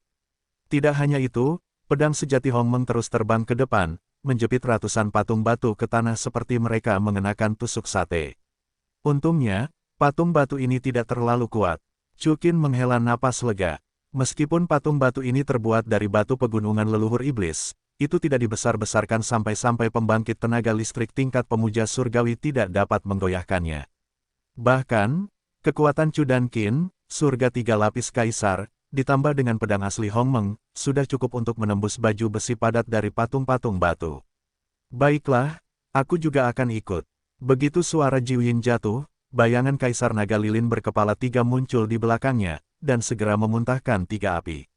Tidak hanya itu, pedang sejati Hongmeng terus terbang ke depan, menjepit ratusan patung batu ke tanah seperti mereka mengenakan tusuk sate. Untungnya, patung batu ini tidak terlalu kuat. Cukin menghela napas lega. Meskipun patung batu ini terbuat dari batu pegunungan leluhur iblis, itu tidak dibesar-besarkan sampai-sampai pembangkit tenaga listrik tingkat pemuja surgawi tidak dapat menggoyahkannya. Bahkan, kekuatan Chu dan Qin, surga 3 lapis kaisar, ditambah dengan pedang asli Hongmeng, sudah cukup untuk menembus baju besi padat dari patung-patung batu. Baiklah, aku juga akan ikut. Begitu suara Jiuyin jatuh, bayangan Kaisar Naga Lilin berkepala 3 muncul di belakangnya, dan segera memuntahkan 3 api.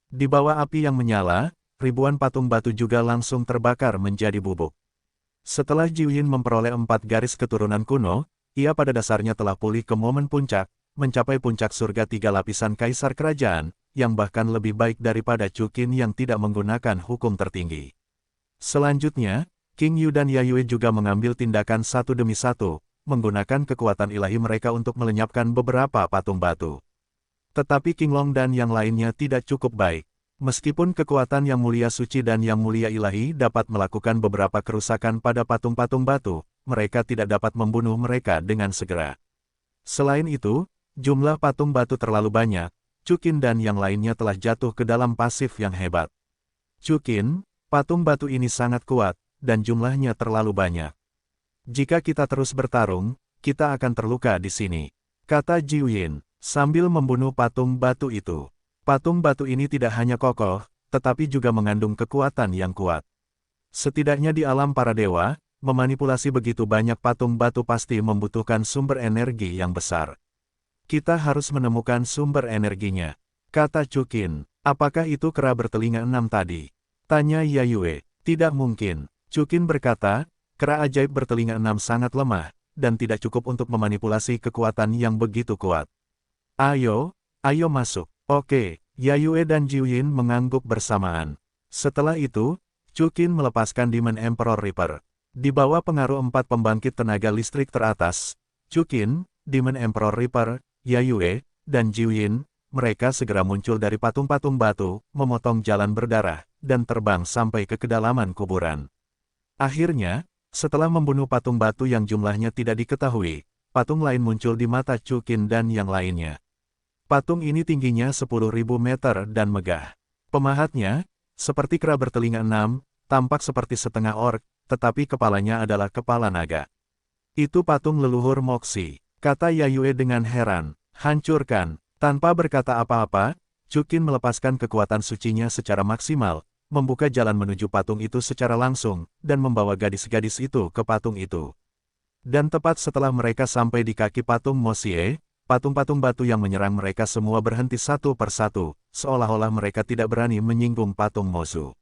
Di bawah api yang menyala, ribuan patung batu juga langsung terbakar menjadi bubuk. Setelah Jiuyin memperoleh 4 garis keturunan kuno, ia pada dasarnya telah pulih ke momen puncak, mencapai puncak surga 3 lapisan kaisar kerajaan, yang bahkan lebih baik daripada Cukin yang tidak menggunakan hukum tertinggi. Selanjutnya, King Yu dan Yayue juga mengambil tindakan satu demi satu, menggunakan kekuatan ilahi mereka untuk melenyapkan beberapa patung batu. Tetapi King Long dan yang lainnya tidak cukup baik. Meskipun kekuatan yang mulia suci dan yang mulia ilahi dapat melakukan beberapa kerusakan pada patung-patung batu, mereka tidak dapat membunuh mereka dengan segera. Selain itu, jumlah patung batu terlalu banyak, Cukin dan yang lainnya telah jatuh ke dalam pasif yang hebat. Cukin, patung batu ini sangat kuat, dan jumlahnya terlalu banyak. Jika kita terus bertarung, kita akan terluka di sini, kata Jiuyin, sambil membunuh patung batu itu. Patung batu ini tidak hanya kokoh, tetapi juga mengandung kekuatan yang kuat. Setidaknya di alam para dewa, memanipulasi begitu banyak patung batu pasti membutuhkan sumber energi yang besar. Kita harus menemukan sumber energinya, kata Cukin. Apakah itu kera bertelinga 6 tadi? Tanya Yayue. Tidak mungkin. Cukin berkata, kera ajaib bertelinga 6 sangat lemah, dan tidak cukup untuk memanipulasi kekuatan yang begitu kuat. Ayo masuk. Oke, Yayue dan Jiuyin mengangguk bersamaan. Setelah itu, Cukin melepaskan Demon Emperor Reaper. Di bawah pengaruh 4 pembangkit tenaga listrik teratas, Cukin, Demon Emperor Reaper, Yayue, dan Jiuyin, mereka segera muncul dari patung-patung batu, memotong jalan berdarah, dan terbang sampai ke kedalaman kuburan. Akhirnya, setelah membunuh patung batu yang jumlahnya tidak diketahui, patung lain muncul di mata Cukin dan yang lainnya. Patung ini tingginya 10.000 meter dan megah. Pemahatnya, seperti kera bertelinga 6, tampak seperti setengah orc, tetapi kepalanya adalah kepala naga. Itu patung leluhur Moxi, kata Yayue dengan heran. Hancurkan. Tanpa berkata apa-apa, Cukin melepaskan kekuatan sucinya secara maksimal, membuka jalan menuju patung itu secara langsung, dan membawa gadis-gadis itu ke patung itu. Dan tepat setelah mereka sampai di kaki patung Moxie, patung-patung batu yang menyerang mereka semua berhenti satu persatu, seolah-olah mereka tidak berani menyinggung patung Mozu.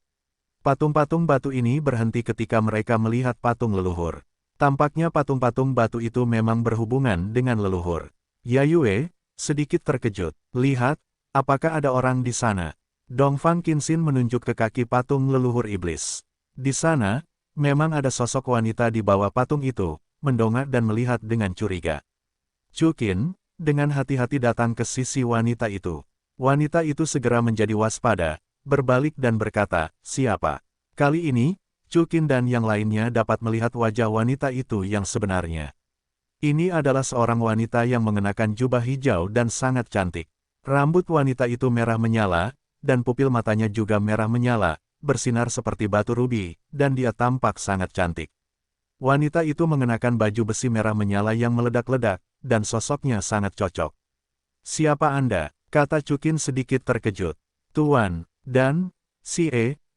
Patung-patung batu ini berhenti ketika mereka melihat patung leluhur. Tampaknya patung-patung batu itu memang berhubungan dengan leluhur. Yayue, sedikit terkejut. Lihat, apakah ada orang di sana? Dongfang Qinxin menunjuk ke kaki patung leluhur iblis. Di sana, memang ada sosok wanita di bawah patung itu, mendongak dan melihat dengan curiga. Cukin, dengan hati-hati datang ke sisi wanita itu. Wanita itu segera menjadi waspada, berbalik dan berkata, siapa? Kali ini, Chukin dan yang lainnya dapat melihat wajah wanita itu yang sebenarnya. Ini adalah seorang wanita yang mengenakan jubah hijau dan sangat cantik. Rambut wanita itu merah menyala, dan pupil matanya juga merah menyala, bersinar seperti batu rubi, dan dia tampak sangat cantik. Wanita itu mengenakan baju besi merah menyala yang meledak-ledak, dan sosoknya sangat cocok. "Siapa Anda?" kata Chukin sedikit terkejut. "Tuan," dan si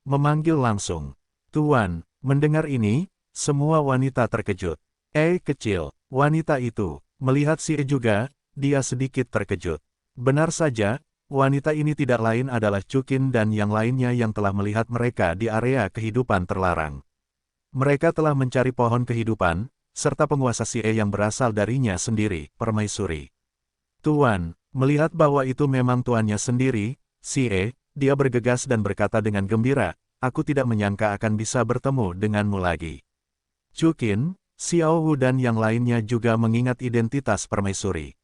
memanggil langsung. "Tuan." Mendengar ini, semua wanita terkejut. Kecil, wanita itu, melihat si juga, dia sedikit terkejut. Benar saja, wanita ini tidak lain adalah Chukin dan yang lainnya yang telah melihat mereka di area kehidupan terlarang. Mereka telah mencari pohon kehidupan, serta penguasa si yang berasal darinya sendiri, permaisuri. "Tuan," melihat bahwa itu memang tuannya sendiri, si dia bergegas dan berkata dengan gembira, "Aku tidak menyangka akan bisa bertemu denganmu lagi." Chukin, Xiao Wu dan yang lainnya juga mengingat identitas permaisuri.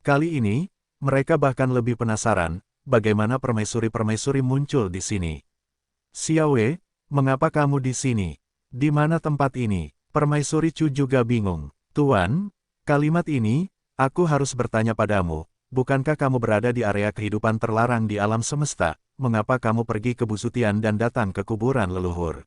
Kali ini, mereka bahkan lebih penasaran, bagaimana permaisuri-permaisuri muncul di sini. "Xiao Wei, mengapa kamu di sini? Di mana tempat ini?" Permaisuri Chu juga bingung. "Tuan, kalimat ini, aku harus bertanya padamu, bukankah kamu berada di area kehidupan terlarang di alam semesta? Mengapa kamu pergi ke Busutian dan datang ke kuburan leluhur?"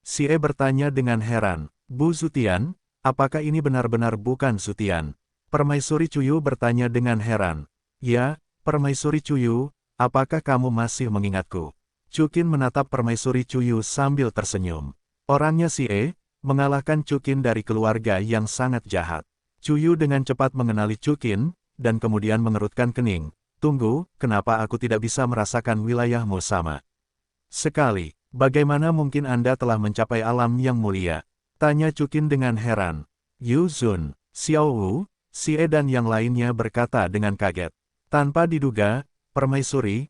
Si bertanya dengan heran. "Bu Zutian, apakah ini benar-benar bukan Zutian?" Permaisuri Cuyu bertanya dengan heran. "Ya, Permaisuri Cuyu, apakah kamu masih mengingatku?" Chukin menatap Permaisuri Cuyu sambil tersenyum. Orangnya si mengalahkan Chukin dari keluarga yang sangat jahat. Cuyu dengan cepat mengenali Chukin, dan kemudian mengerutkan kening. "Tunggu, kenapa aku tidak bisa merasakan wilayahmu sama sekali? Bagaimana mungkin Anda telah mencapai alam yang mulia?" tanya Chukin dengan heran. Yu Zun, Xiao Wu, si dan yang lainnya berkata dengan kaget. Tanpa diduga, permaisuri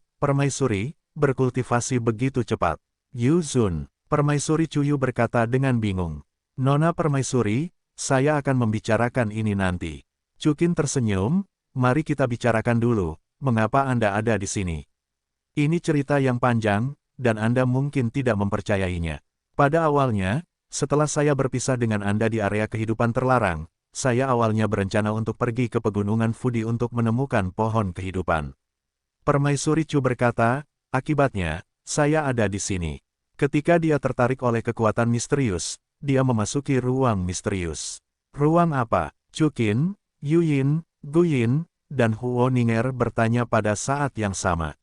berkultivasi begitu cepat. Yu Zun, Permaisuri Cuyu berkata dengan bingung. "Nona Permaisuri, saya akan membicarakan ini nanti." Chukin tersenyum, "Mari kita bicarakan dulu, mengapa Anda ada di sini. Ini cerita yang panjang, dan Anda mungkin tidak mempercayainya. Pada awalnya, setelah saya berpisah dengan Anda di area kehidupan terlarang, saya awalnya berencana untuk pergi ke pegunungan Fudi untuk menemukan pohon kehidupan." Permaisuri Chu berkata, "Akibatnya, saya ada di sini." Ketika dia tertarik oleh kekuatan misterius, dia memasuki ruang misterius. "Ruang apa?" Chukin, Yuyin, Guyin, dan Huo Ninger bertanya pada saat yang sama.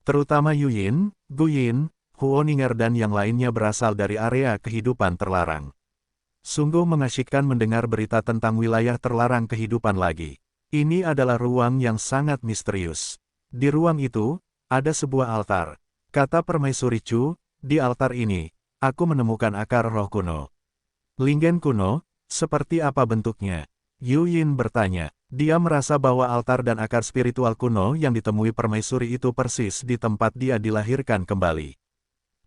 Terutama Yuyin, Guyin, Huo Ninger dan yang lainnya berasal dari area kehidupan terlarang. Sungguh mengasyikkan mendengar berita tentang wilayah terlarang kehidupan lagi. Ini adalah ruang yang sangat misterius. Di ruang itu, ada sebuah altar. Kata Permaisuri Chu, "Di altar ini, aku menemukan akar roh kuno." "Lingen kuno, seperti apa bentuknya?" Yuyin bertanya. Dia merasa bahwa altar dan akar spiritual kuno yang ditemui Permaisuri itu persis di tempat dia dilahirkan kembali.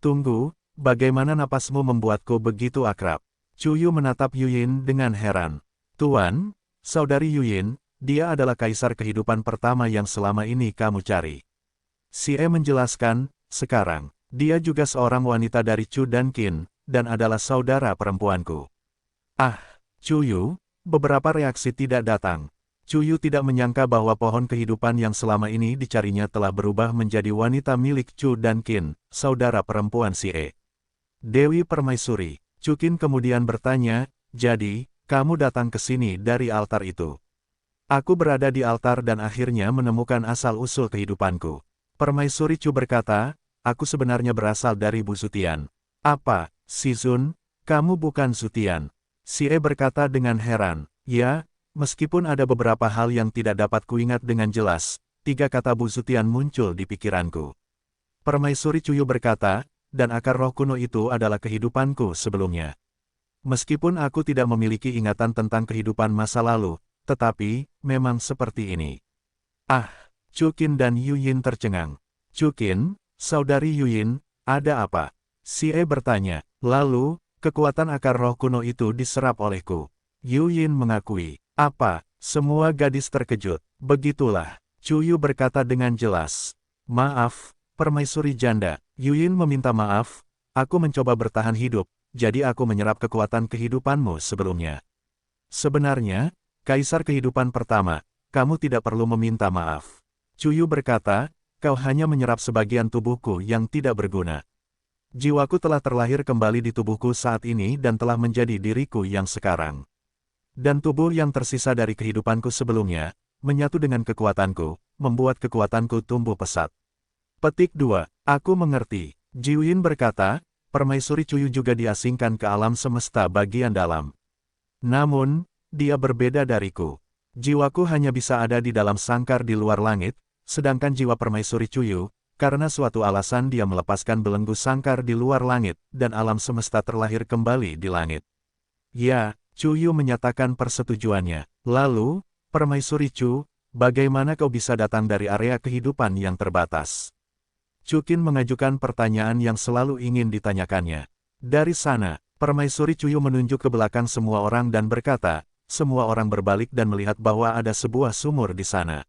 "Tunggu, bagaimana napasmu membuatku begitu akrab?" Cuyu menatap Yuyin dengan heran. "Tuan, saudari Yuyin, dia adalah kaisar kehidupan pertama yang selama ini kamu cari." Si menjelaskan, "Sekarang, dia juga seorang wanita dari Chu dan Qin, dan adalah saudara perempuanku." "Ah, Cuyu," beberapa reaksi tidak datang. Cuyu tidak menyangka bahwa pohon kehidupan yang selama ini dicarinya telah berubah menjadi wanita milik Chu dan Qin, saudara perempuan si Dewi Permaisuri. Chukin kemudian bertanya, "Jadi, kamu datang ke sini dari altar itu?" "Aku berada di altar dan akhirnya menemukan asal-usul kehidupanku." Permaisuri Chu berkata, "Aku sebenarnya berasal dari Bu Zutian." "Apa, Si Zun? Kamu bukan Zutian?" Si berkata dengan heran, "Ya, meskipun ada beberapa hal yang tidak dapat kuingat dengan jelas, 3 kata Bu Zutian muncul di pikiranku." Permaisuri Cuyu berkata, "Dan akar roh kuno itu adalah kehidupanku sebelumnya. Meskipun aku tidak memiliki ingatan tentang kehidupan masa lalu, tetapi, memang seperti ini." "Ah," Chukin dan Yuyin tercengang. "Chukin, saudari Yuyin, ada apa?" Si bertanya. "Lalu, kekuatan akar roh kuno itu diserap olehku." Yuyin mengakui. "Apa?" Semua gadis terkejut. "Begitulah." Cuyu berkata dengan jelas. "Maaf, Permaisuri Janda." Yuyin meminta maaf, Aku mencoba bertahan hidup, jadi aku menyerap kekuatan kehidupanmu sebelumnya. Sebenarnya, Kaisar Kehidupan Pertama, kamu tidak perlu meminta maaf. Cuyu berkata, kau hanya menyerap sebagian tubuhku yang tidak berguna. Jiwaku telah terlahir kembali di tubuhku saat ini dan telah menjadi diriku yang sekarang. Dan tubuh yang tersisa dari kehidupanku sebelumnya, menyatu dengan kekuatanku, membuat kekuatanku tumbuh pesat. Petik 2. Aku mengerti. Jiwin berkata, permaisuri Cuyu juga diasingkan ke alam semesta bagian dalam. Namun, dia berbeda dariku. Jiwaku hanya bisa ada di dalam sangkar di luar langit, sedangkan jiwa permaisuri Cuyu, karena suatu alasan dia melepaskan belenggu sangkar di luar langit, dan alam semesta terlahir kembali di langit. Ya, Cuyu menyatakan persetujuannya. Lalu, permaisuri Cu, bagaimana kau bisa datang dari area kehidupan yang terbatas? Cukin mengajukan pertanyaan yang selalu ingin ditanyakannya. Dari sana, permaisuri Cuyu menunjuk ke belakang semua orang dan berkata, semua orang berbalik dan melihat bahwa ada sebuah sumur di sana.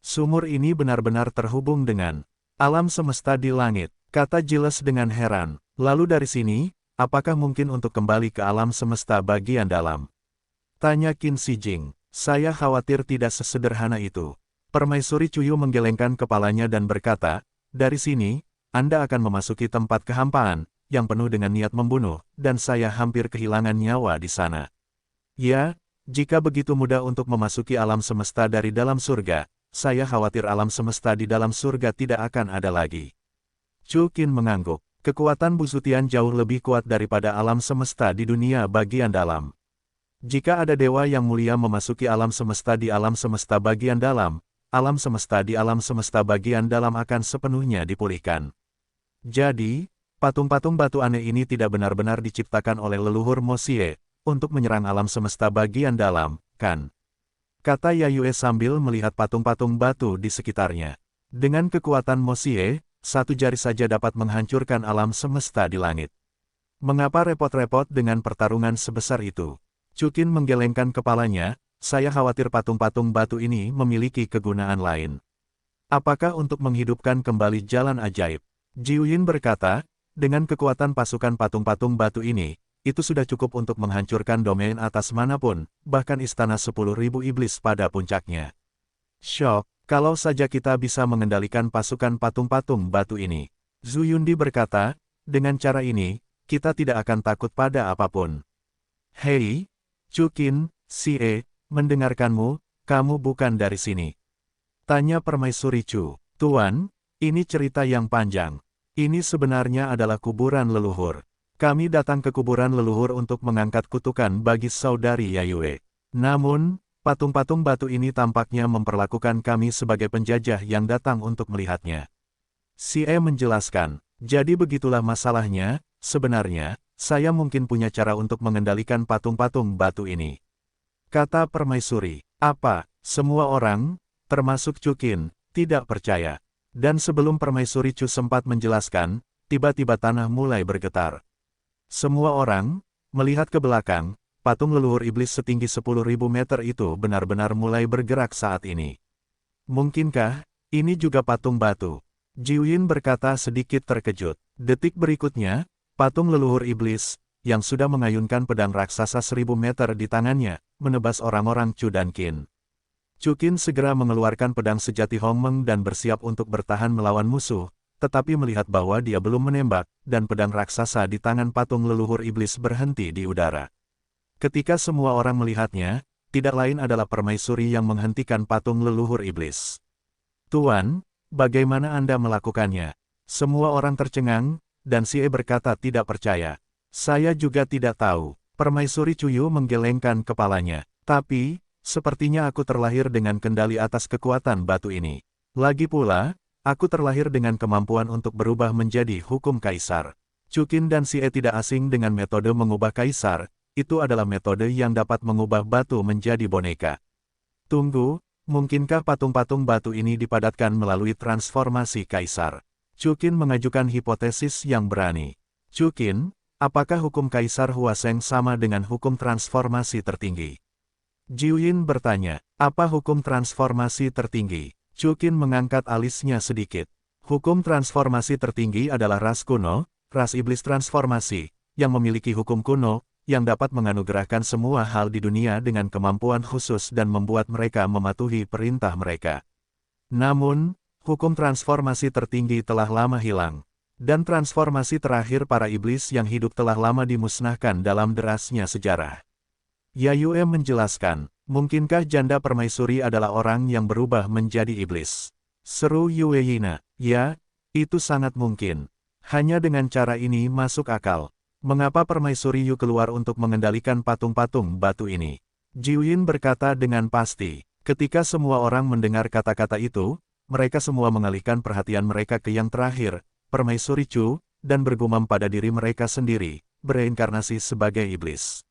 Sumur ini benar-benar terhubung dengan alam semesta di langit, kata Giles dengan heran. Lalu dari sini, apakah mungkin untuk kembali ke alam semesta bagian dalam? Tanya Qin Shijing. Saya khawatir tidak sesederhana itu. Permaisuri Cuyu menggelengkan kepalanya dan berkata, dari sini, Anda akan memasuki tempat kehampaan, yang penuh dengan niat membunuh, dan saya hampir kehilangan nyawa di sana. Ya, jika begitu mudah untuk memasuki alam semesta dari dalam surga, saya khawatir alam semesta di dalam surga tidak akan ada lagi. Chu Qin mengangguk. Kekuatan Busutian jauh lebih kuat daripada alam semesta di dunia bagian dalam. Jika ada dewa yang mulia memasuki alam semesta di alam semesta bagian dalam, alam semesta di alam semesta bagian dalam akan sepenuhnya dipulihkan. Jadi, patung-patung batu aneh ini tidak benar-benar diciptakan oleh leluhur Mosie, untuk menyerang alam semesta bagian dalam, kan? Kata Yayue sambil melihat patung-patung batu di sekitarnya. Dengan kekuatan Mosie, satu jari saja dapat menghancurkan alam semesta di langit. Mengapa repot-repot dengan pertarungan sebesar itu? Cukin menggelengkan kepalanya, saya khawatir patung-patung batu ini memiliki kegunaan lain. Apakah untuk menghidupkan kembali jalan ajaib? Jiuyin berkata, dengan kekuatan pasukan patung-patung batu ini, itu sudah cukup untuk menghancurkan domain atas manapun, bahkan istana 10.000 iblis pada puncaknya. Syok, kalau saja kita bisa mengendalikan pasukan patung-patung batu ini. Zhu Yundi berkata, dengan cara ini, kita tidak akan takut pada apapun. Hei, Cukin, Sie, mendengarkanmu, kamu bukan dari sini. Tanya permaisuri Chu. Tuan, ini cerita yang panjang. Ini sebenarnya adalah kuburan leluhur. Kami datang ke kuburan leluhur untuk mengangkat kutukan bagi saudari Yayue. Namun, patung-patung batu ini tampaknya memperlakukan kami sebagai penjajah yang datang untuk melihatnya. Sie menjelaskan, jadi begitulah masalahnya, sebenarnya, saya mungkin punya cara untuk mengendalikan patung-patung batu ini. Kata permaisuri, apa, semua orang, termasuk Cukin, tidak percaya. Dan sebelum permaisuri Chu sempat menjelaskan, tiba-tiba tanah mulai bergetar. Semua orang, melihat ke belakang, patung leluhur iblis setinggi 10.000 meter itu benar-benar mulai bergerak saat ini. Mungkinkah, ini juga patung batu? Jiuyin berkata sedikit terkejut. Detik berikutnya, patung leluhur iblis, yang sudah mengayunkan pedang raksasa 1000 meter di tangannya, menebas orang-orang Chu dan Qin. Cukin segera mengeluarkan pedang sejati Hongmeng dan bersiap untuk bertahan melawan musuh, tetapi melihat bahwa dia belum menembak, dan pedang raksasa di tangan patung leluhur iblis berhenti di udara. Ketika semua orang melihatnya, tidak lain adalah permaisuri yang menghentikan patung leluhur iblis. Tuan, bagaimana Anda melakukannya? Semua orang tercengang, dan Sie berkata tidak percaya. Saya juga tidak tahu. Permaisuri Cuyu menggelengkan kepalanya. Tapi, sepertinya aku terlahir dengan kendali atas kekuatan batu ini. Lagi pula, aku terlahir dengan kemampuan untuk berubah menjadi hukum kaisar. Cukin dan Sie tidak asing dengan metode mengubah kaisar, itu adalah metode yang dapat mengubah batu menjadi boneka. Tunggu, mungkinkah patung-patung batu ini dipadatkan melalui transformasi kaisar? Cukin mengajukan hipotesis yang berani. Cukin, apakah hukum Kaisar Huaseng sama dengan hukum transformasi tertinggi? Jiuyin bertanya, apa hukum transformasi tertinggi? Cukin mengangkat alisnya sedikit. Hukum transformasi tertinggi adalah ras kuno, ras iblis transformasi, yang memiliki hukum kuno, yang dapat menganugerahkan semua hal di dunia dengan kemampuan khusus dan membuat mereka mematuhi perintah mereka. Namun, hukum transformasi tertinggi telah lama hilang. Dan transformasi terakhir para iblis yang hidup telah lama dimusnahkan dalam derasnya sejarah. Yayue menjelaskan, mungkinkah janda permaisuri adalah orang yang berubah menjadi iblis? Seru Yue Yina, ya, itu sangat mungkin. Hanya dengan cara ini masuk akal. Mengapa permaisuri Yu keluar untuk mengendalikan patung-patung batu ini? Jiwin berkata dengan pasti. Ketika semua orang mendengar kata-kata itu, mereka semua mengalihkan perhatian mereka ke yang terakhir, Permaisuri Chu, dan bergumam pada diri mereka sendiri, bereinkarnasi sebagai iblis.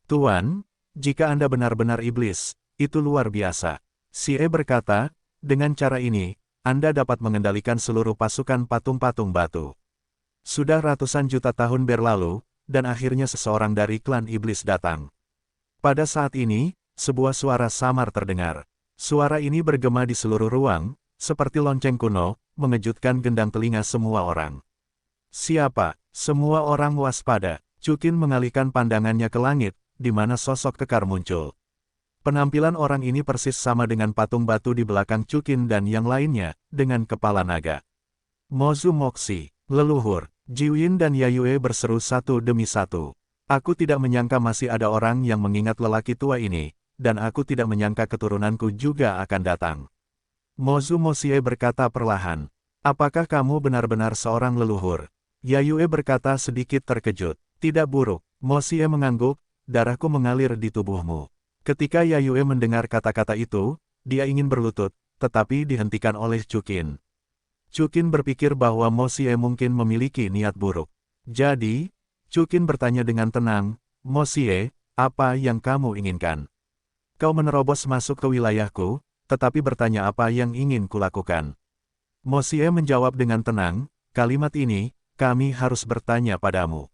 Tuan, jika Anda benar-benar iblis, itu luar biasa. Xie berkata, dengan cara ini, Anda dapat mengendalikan seluruh pasukan patung-patung batu. Sudah ratusan juta tahun berlalu, dan akhirnya seseorang dari klan iblis datang. Pada saat ini, sebuah suara samar terdengar. Suara ini bergema di seluruh ruang, seperti lonceng kuno, mengejutkan gendang telinga semua orang. Siapa? Semua orang waspada. Chukin mengalihkan pandangannya ke langit, di mana sosok kekar muncul. Penampilan orang ini persis sama dengan patung batu di belakang Chukin dan yang lainnya, dengan kepala naga. Mozu Moxi, leluhur, Jiwin dan Yayue berseru satu demi satu. Aku tidak menyangka masih ada orang yang mengingat lelaki tua ini, dan aku tidak menyangka keturunanku juga akan datang. Mozu Moxie berkata perlahan, apakah kamu benar-benar seorang leluhur? Yayue berkata sedikit terkejut, tidak buruk. Moxie mengangguk, darahku mengalir di tubuhmu. Ketika Yayue mendengar kata-kata itu, dia ingin berlutut, tetapi dihentikan oleh Chukin. Chukin berpikir bahwa Moxie mungkin memiliki niat buruk. Jadi, Chukin bertanya dengan tenang, Moxie, apa yang kamu inginkan? Kau menerobos masuk ke wilayahku, tetapi bertanya apa yang ingin kulakukan. Moxie menjawab dengan tenang, kalimat ini, kami harus bertanya padamu.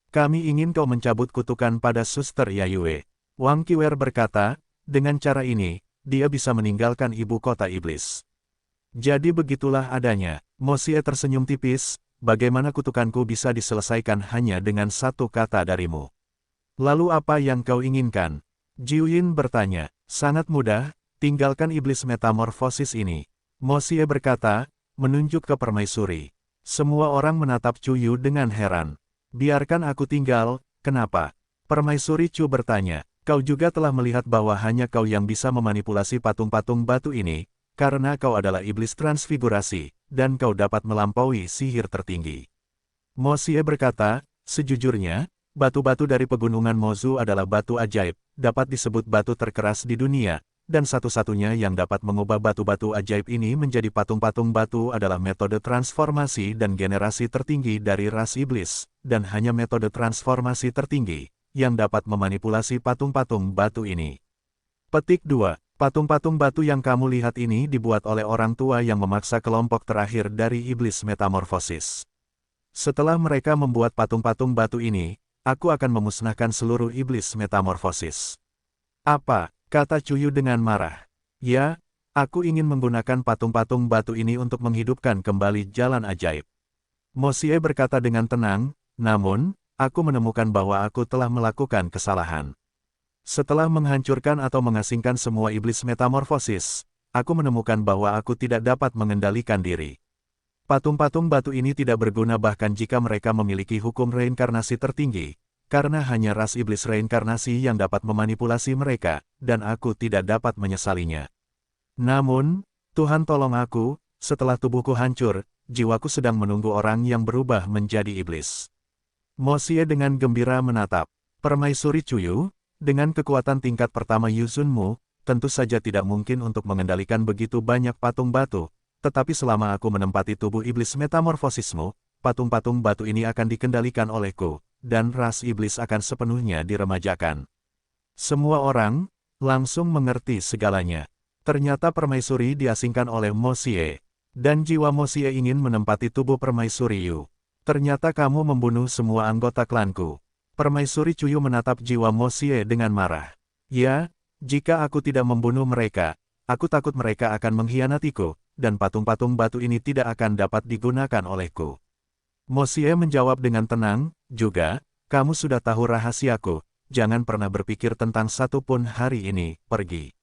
Kami ingin kau mencabut kutukan pada suster Yayue. Wang Qiwer berkata, dengan cara ini, dia bisa meninggalkan ibu kota iblis. Jadi begitulah adanya. Moxie tersenyum tipis, bagaimana kutukanku bisa diselesaikan hanya dengan satu kata darimu. Lalu apa yang kau inginkan? Jiwin bertanya, sangat mudah. Tinggalkan iblis metamorfosis ini. Moxie berkata, menunjuk ke permaisuri. Semua orang menatap Chu Yu dengan heran. Biarkan aku tinggal, kenapa? Permaisuri Chu bertanya, kau juga telah melihat bahwa hanya kau yang bisa memanipulasi patung-patung batu ini, karena kau adalah iblis transfigurasi, dan kau dapat melampaui sihir tertinggi. Moxie berkata, sejujurnya, batu-batu dari pegunungan Mozu adalah batu ajaib, dapat disebut batu terkeras di dunia, dan satu-satunya yang dapat mengubah batu-batu ajaib ini menjadi patung-patung batu adalah metode transformasi dan generasi tertinggi dari ras iblis, dan hanya metode transformasi tertinggi yang dapat memanipulasi patung-patung batu ini. Petik 2. Patung-patung batu yang kamu lihat ini dibuat oleh orang tua yang memaksa kelompok terakhir dari iblis metamorfosis. Setelah mereka membuat patung-patung batu ini, aku akan memusnahkan seluruh iblis metamorfosis. Apa? Kata Chu Yu dengan marah. Ya, aku ingin menggunakan patung-patung batu ini untuk menghidupkan kembali jalan ajaib. Moxie berkata dengan tenang, namun, aku menemukan bahwa aku telah melakukan kesalahan. Setelah menghancurkan atau mengasingkan semua iblis metamorfosis, aku menemukan bahwa aku tidak dapat mengendalikan diri. Patung-patung batu ini tidak berguna bahkan jika mereka memiliki hukum reinkarnasi tertinggi, karena hanya ras iblis reinkarnasi yang dapat memanipulasi mereka, dan aku tidak dapat menyesalinya. Namun, Tuhan tolong aku, setelah tubuhku hancur, jiwaku sedang menunggu orang yang berubah menjadi iblis. Moxie dengan gembira menatap. Permaisuri Chu Yu, dengan kekuatan tingkat pertama Yuzunmu, tentu saja tidak mungkin untuk mengendalikan begitu banyak patung batu, tetapi selama aku menempati tubuh iblis metamorfosismu, patung-patung batu ini akan dikendalikan olehku, dan ras iblis akan sepenuhnya diremajakan. Semua orang langsung mengerti segalanya. Ternyata permaisuri diasingkan oleh Moxie, dan jiwa Moxie ingin menempati tubuh permaisuri Yu. Ternyata kamu membunuh semua anggota klanku. Permaisuri Chu Yu menatap jiwa Moxie dengan marah. Ya, jika aku tidak membunuh mereka, aku takut mereka akan mengkhianatiku, dan patung-patung batu ini tidak akan dapat digunakan olehku. Mo Xie menjawab dengan tenang, juga, kamu sudah tahu rahasiaku, jangan pernah berpikir tentang satu pun hari ini, pergi.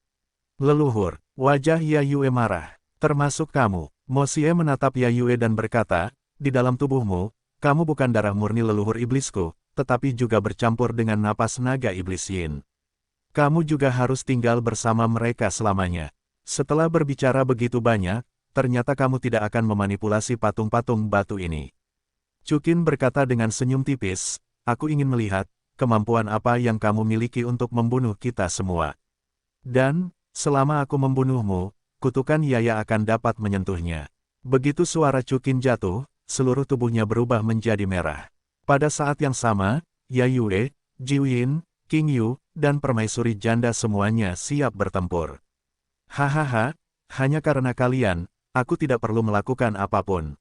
Leluhur, wajah Yayue marah, termasuk kamu. Mo Xie menatap Yayue dan berkata, di dalam tubuhmu, kamu bukan darah murni leluhur iblisku, tetapi juga bercampur dengan napas naga iblis Yin. Kamu juga harus tinggal bersama mereka selamanya. Setelah berbicara begitu banyak, ternyata kamu tidak akan memanipulasi patung-patung batu ini. Chukin berkata dengan senyum tipis, aku ingin melihat, kemampuan apa yang kamu miliki untuk membunuh kita semua. Dan, selama aku membunuhmu, kutukan Yaya akan dapat menyentuhnya. Begitu suara Chukin jatuh, seluruh tubuhnya berubah menjadi merah. Pada saat yang sama, Yayue, Jiwyin, King Yu, dan permaisuri janda semuanya siap bertempur. Hahaha, hanya karena kalian, aku tidak perlu melakukan apapun.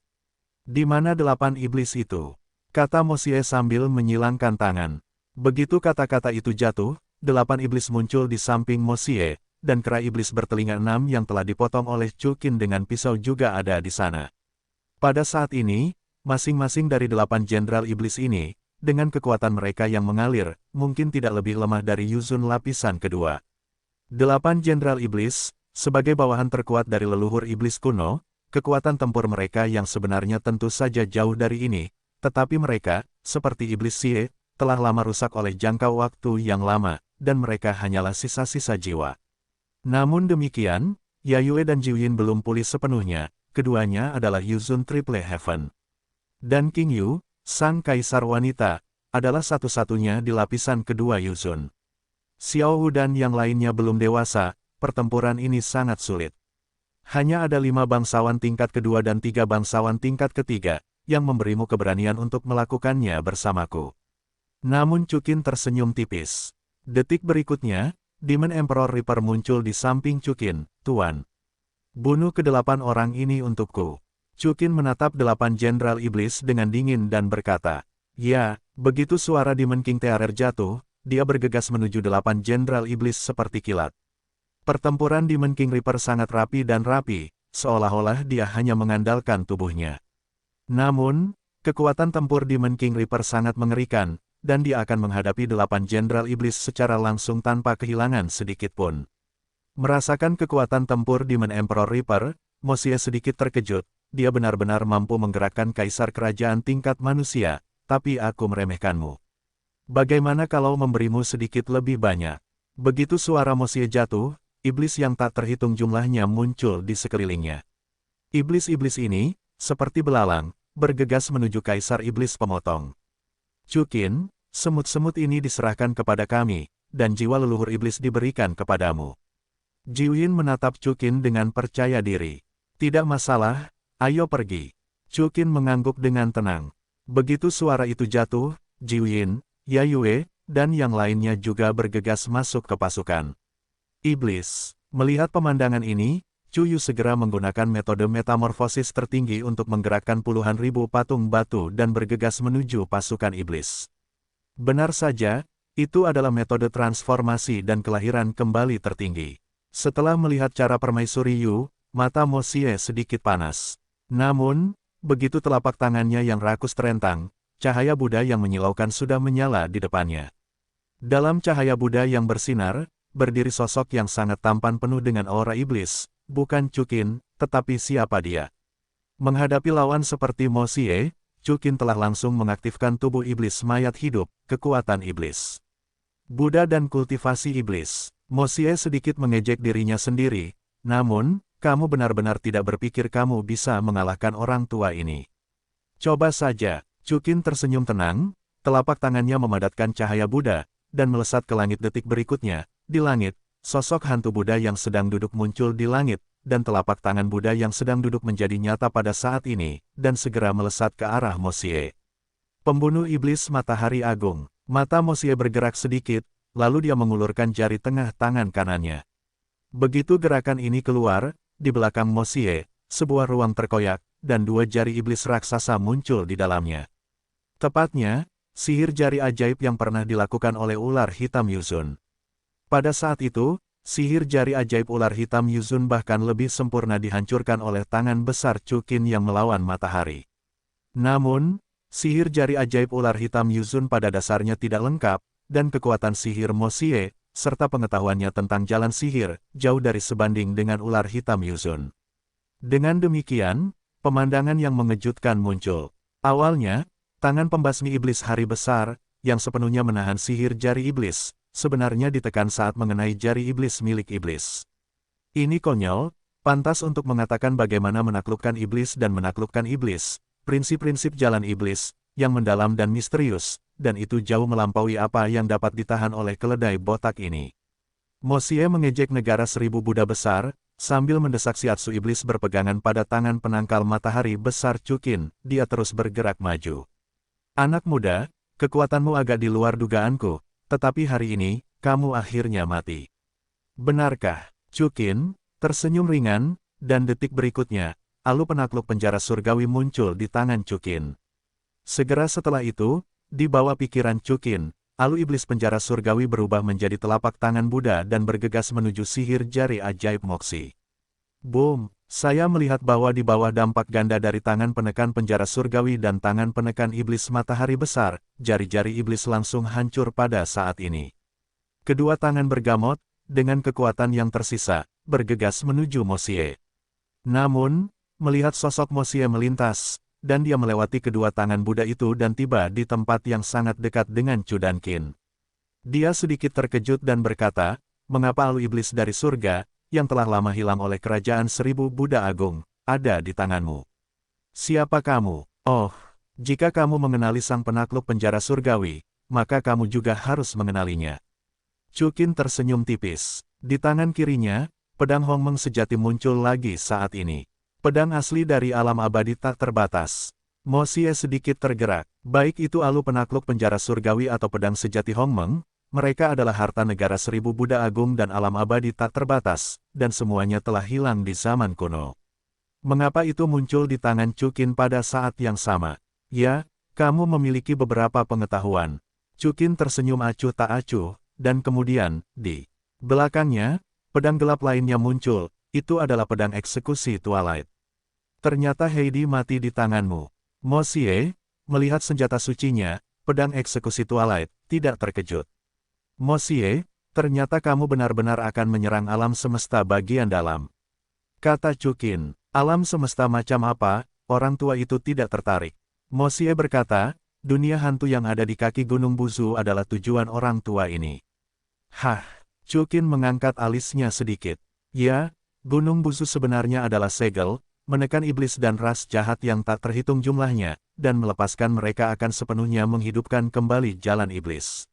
Di mana 8 iblis itu? Kata Mo Xie sambil menyilangkan tangan. Begitu kata-kata itu jatuh, 8 iblis muncul di samping Mo Xie, dan kera iblis bertelinga 6 yang telah dipotong oleh Chukin dengan pisau juga ada di sana. Pada saat ini, masing-masing dari 8 jenderal iblis ini, dengan kekuatan mereka yang mengalir, mungkin tidak lebih lemah dari Yuzun lapisan kedua. 8 jenderal iblis, sebagai bawahan terkuat dari leluhur iblis kuno, kekuatan tempur mereka yang sebenarnya tentu saja jauh dari ini, tetapi mereka, seperti iblis Xie, telah lama rusak oleh jangka waktu yang lama, dan mereka hanyalah sisa-sisa jiwa. Namun demikian, Yayue dan Jiwyin belum pulih sepenuhnya, keduanya adalah Yuzun Triple Heaven. Dan King Yu, sang kaisar wanita, adalah satu-satunya di lapisan kedua Yuzun. Xiao Hu dan yang lainnya belum dewasa, pertempuran ini sangat sulit. Hanya ada 5 bangsawan tingkat kedua dan 3 bangsawan tingkat ketiga, yang memberimu keberanian untuk melakukannya bersamaku. Namun Chukin tersenyum tipis. Detik berikutnya, Demon Emperor Reaper muncul di samping Chukin, Tuan. Bunuh ke-8 orang ini untukku. Chukin menatap 8 jenderal iblis dengan dingin dan berkata, ya, begitu suara Demon King Tearer jatuh, dia bergegas menuju 8 jenderal iblis seperti kilat. Pertempuran Demon King Reaper sangat rapi dan rapi, seolah-olah dia hanya mengandalkan tubuhnya. Namun, kekuatan tempur Demon King Reaper sangat mengerikan, dan dia akan menghadapi 8 jenderal iblis secara langsung tanpa kehilangan sedikit pun. Merasakan kekuatan tempur Demon Emperor Reaper, Mo Xie sedikit terkejut, dia benar-benar mampu menggerakkan kaisar kerajaan tingkat manusia, tapi aku meremehkanmu. Bagaimana kalau memberimu sedikit lebih banyak? Begitu suara Mo Xie jatuh, iblis yang tak terhitung jumlahnya muncul di sekelilingnya. Iblis-iblis ini, seperti belalang, bergegas menuju kaisar iblis pemotong. Chukin, semut-semut ini diserahkan kepada kami, dan jiwa leluhur iblis diberikan kepadamu. Jiwyin menatap Chukin dengan percaya diri. Tidak masalah, ayo pergi. Chukin mengangguk dengan tenang. Begitu suara itu jatuh, Jiwyin, Yayue, dan yang lainnya juga bergegas masuk ke pasukan. Iblis. Melihat pemandangan ini, Chu Yu segera menggunakan metode metamorfosis tertinggi untuk menggerakkan puluhan ribu patung batu dan bergegas menuju pasukan iblis. Benar saja, itu adalah metode transformasi dan kelahiran kembali tertinggi. Setelah melihat cara permaisuri Yu, mata Mo Xie sedikit panas. Namun, begitu telapak tangannya yang rakus terentang, cahaya Buddha yang menyilaukan sudah menyala di depannya. Dalam cahaya Buddha yang bersinar, berdiri sosok yang sangat tampan penuh dengan aura iblis, bukan Chukin, tetapi siapa dia. Menghadapi lawan seperti Mo Xie, Chukin telah langsung mengaktifkan tubuh iblis mayat hidup, kekuatan iblis. Buddha dan kultivasi iblis. Mo Xie sedikit mengejek dirinya sendiri, namun, kamu benar-benar tidak berpikir kamu bisa mengalahkan orang tua ini. Coba saja, Chukin tersenyum tenang, telapak tangannya memadatkan cahaya Buddha, dan melesat ke langit detik berikutnya. Di langit, sosok hantu Buddha yang sedang duduk muncul di langit, dan telapak tangan Buddha yang sedang duduk menjadi nyata pada saat ini, dan segera melesat ke arah Mo Xie. Pembunuh iblis matahari agung. Mata Mo Xie bergerak sedikit, lalu dia mengulurkan jari tengah tangan kanannya. Begitu gerakan ini keluar, di belakang Mo Xie, sebuah ruang terkoyak, dan 2 jari iblis raksasa muncul di dalamnya. Tepatnya, sihir jari ajaib yang pernah dilakukan oleh ular hitam Yuzun. Pada saat itu, sihir jari ajaib ular hitam Yuzun bahkan lebih sempurna dihancurkan oleh tangan besar Chukin yang melawan matahari. Namun, Sihir jari ajaib ular hitam Yuzun pada dasarnya tidak lengkap, dan kekuatan sihir Mo Xie, serta pengetahuannya tentang jalan sihir, jauh dari sebanding dengan ular hitam Yuzun. Dengan demikian, pemandangan yang mengejutkan muncul. Awalnya, tangan pembasmi iblis hari besar, yang sepenuhnya menahan sihir jari iblis, sebenarnya ditekan saat mengenai jari iblis milik iblis. Ini konyol, pantas untuk mengatakan bagaimana menaklukkan iblis dan menaklukkan iblis, prinsip-prinsip jalan iblis, yang mendalam dan misterius, dan itu jauh melampaui apa yang dapat ditahan oleh keledai botak ini. Mo Xie mengejek negara 1000 Buddha besar, sambil mendesak Shiatsu iblis berpegangan pada tangan penangkal matahari besar Chukin, dia terus bergerak maju. Anak muda, kekuatanmu agak di luar dugaanku, tetapi hari ini, kamu akhirnya mati. Benarkah? Chukin tersenyum ringan, dan detik berikutnya, alu penakluk penjara surgawi muncul di tangan Chukin. Segera setelah itu, di bawah pikiran Chukin, alu iblis penjara surgawi berubah menjadi telapak tangan Buddha dan bergegas menuju sihir jari ajaib Moxie. Boom! Saya melihat bahwa di bawah dampak ganda dari tangan penekan penjara surgawi dan tangan penekan iblis matahari besar, jari-jari iblis langsung hancur pada saat ini. Kedua tangan bergamot, dengan kekuatan yang tersisa, bergegas menuju Mo Xie. Namun, melihat sosok Mo Xie melintas, dan dia melewati kedua tangan Buddha itu dan tiba di tempat yang sangat dekat dengan Chu Dankin. Dia sedikit terkejut dan berkata, mengapa alu iblis dari surga, yang telah lama hilang oleh kerajaan 1000 Buddha Agung, ada di tanganmu? Siapa kamu? Oh, jika kamu mengenali sang penakluk penjara surgawi, maka kamu juga harus mengenalinya. Chukin tersenyum tipis. Di tangan kirinya, pedang Hongmeng sejati muncul lagi saat ini. Pedang asli dari alam abadi tak terbatas. Mo Xie sedikit tergerak. Baik itu alu penakluk penjara surgawi atau pedang sejati Hongmeng, mereka adalah harta negara 1000 Buddha Agung dan alam abadi tak terbatas, dan semuanya telah hilang di zaman kuno. Mengapa itu muncul di tangan Chukin pada saat yang sama? Ya, kamu memiliki beberapa pengetahuan. Chukin tersenyum acuh tak acuh, dan kemudian, di belakangnya, pedang gelap lainnya muncul, itu adalah pedang eksekusi Twilight. Ternyata Heidi mati di tanganmu. Mo Xie, melihat senjata sucinya, pedang eksekusi Twilight, tidak terkejut. Mo Xie, ternyata kamu benar-benar akan menyerang alam semesta bagian dalam. Kata Chukin, alam semesta macam apa, orang tua itu tidak tertarik. Mo Xie berkata, dunia hantu yang ada di kaki Gunung Buzu adalah tujuan orang tua ini. Hah, Chukin mengangkat alisnya sedikit. Ya, Gunung Buzu sebenarnya adalah segel, menekan iblis dan ras jahat yang tak terhitung jumlahnya, dan melepaskan mereka akan sepenuhnya menghidupkan kembali jalan iblis.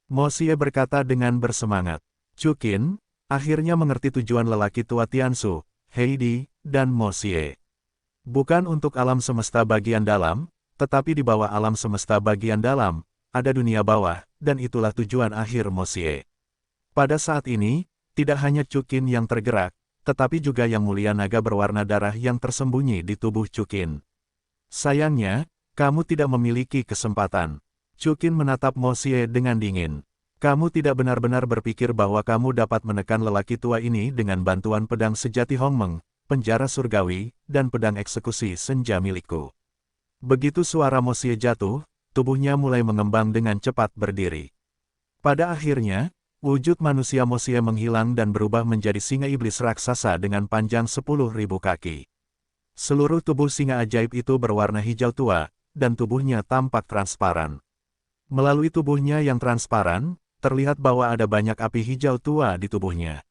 Mo Xie berkata dengan bersemangat. Chukin, akhirnya mengerti tujuan lelaki tua Tiansu, Heidi, dan Mo Xie. Bukan untuk alam semesta bagian dalam, tetapi di bawah alam semesta bagian dalam, ada dunia bawah, dan itulah tujuan akhir Mo Xie. Pada saat ini, tidak hanya Chukin yang tergerak, tetapi juga yang mulia naga berwarna darah yang tersembunyi di tubuh Chukin. Sayangnya, kamu tidak memiliki kesempatan. Chukin menatap Mo Xie dengan dingin. Kamu tidak benar-benar berpikir bahwa kamu dapat menekan lelaki tua ini dengan bantuan pedang sejati Hongmeng, penjara surgawi, dan pedang eksekusi senja milikku. Begitu suara Mo Xie jatuh, tubuhnya mulai mengembang dengan cepat berdiri. Pada akhirnya, wujud manusia Mo Xie menghilang dan berubah menjadi singa iblis raksasa dengan panjang 10.000 kaki. Seluruh tubuh singa ajaib itu berwarna hijau tua, dan tubuhnya tampak transparan. Melalui tubuhnya yang transparan, terlihat bahwa ada banyak api hijau tua di tubuhnya.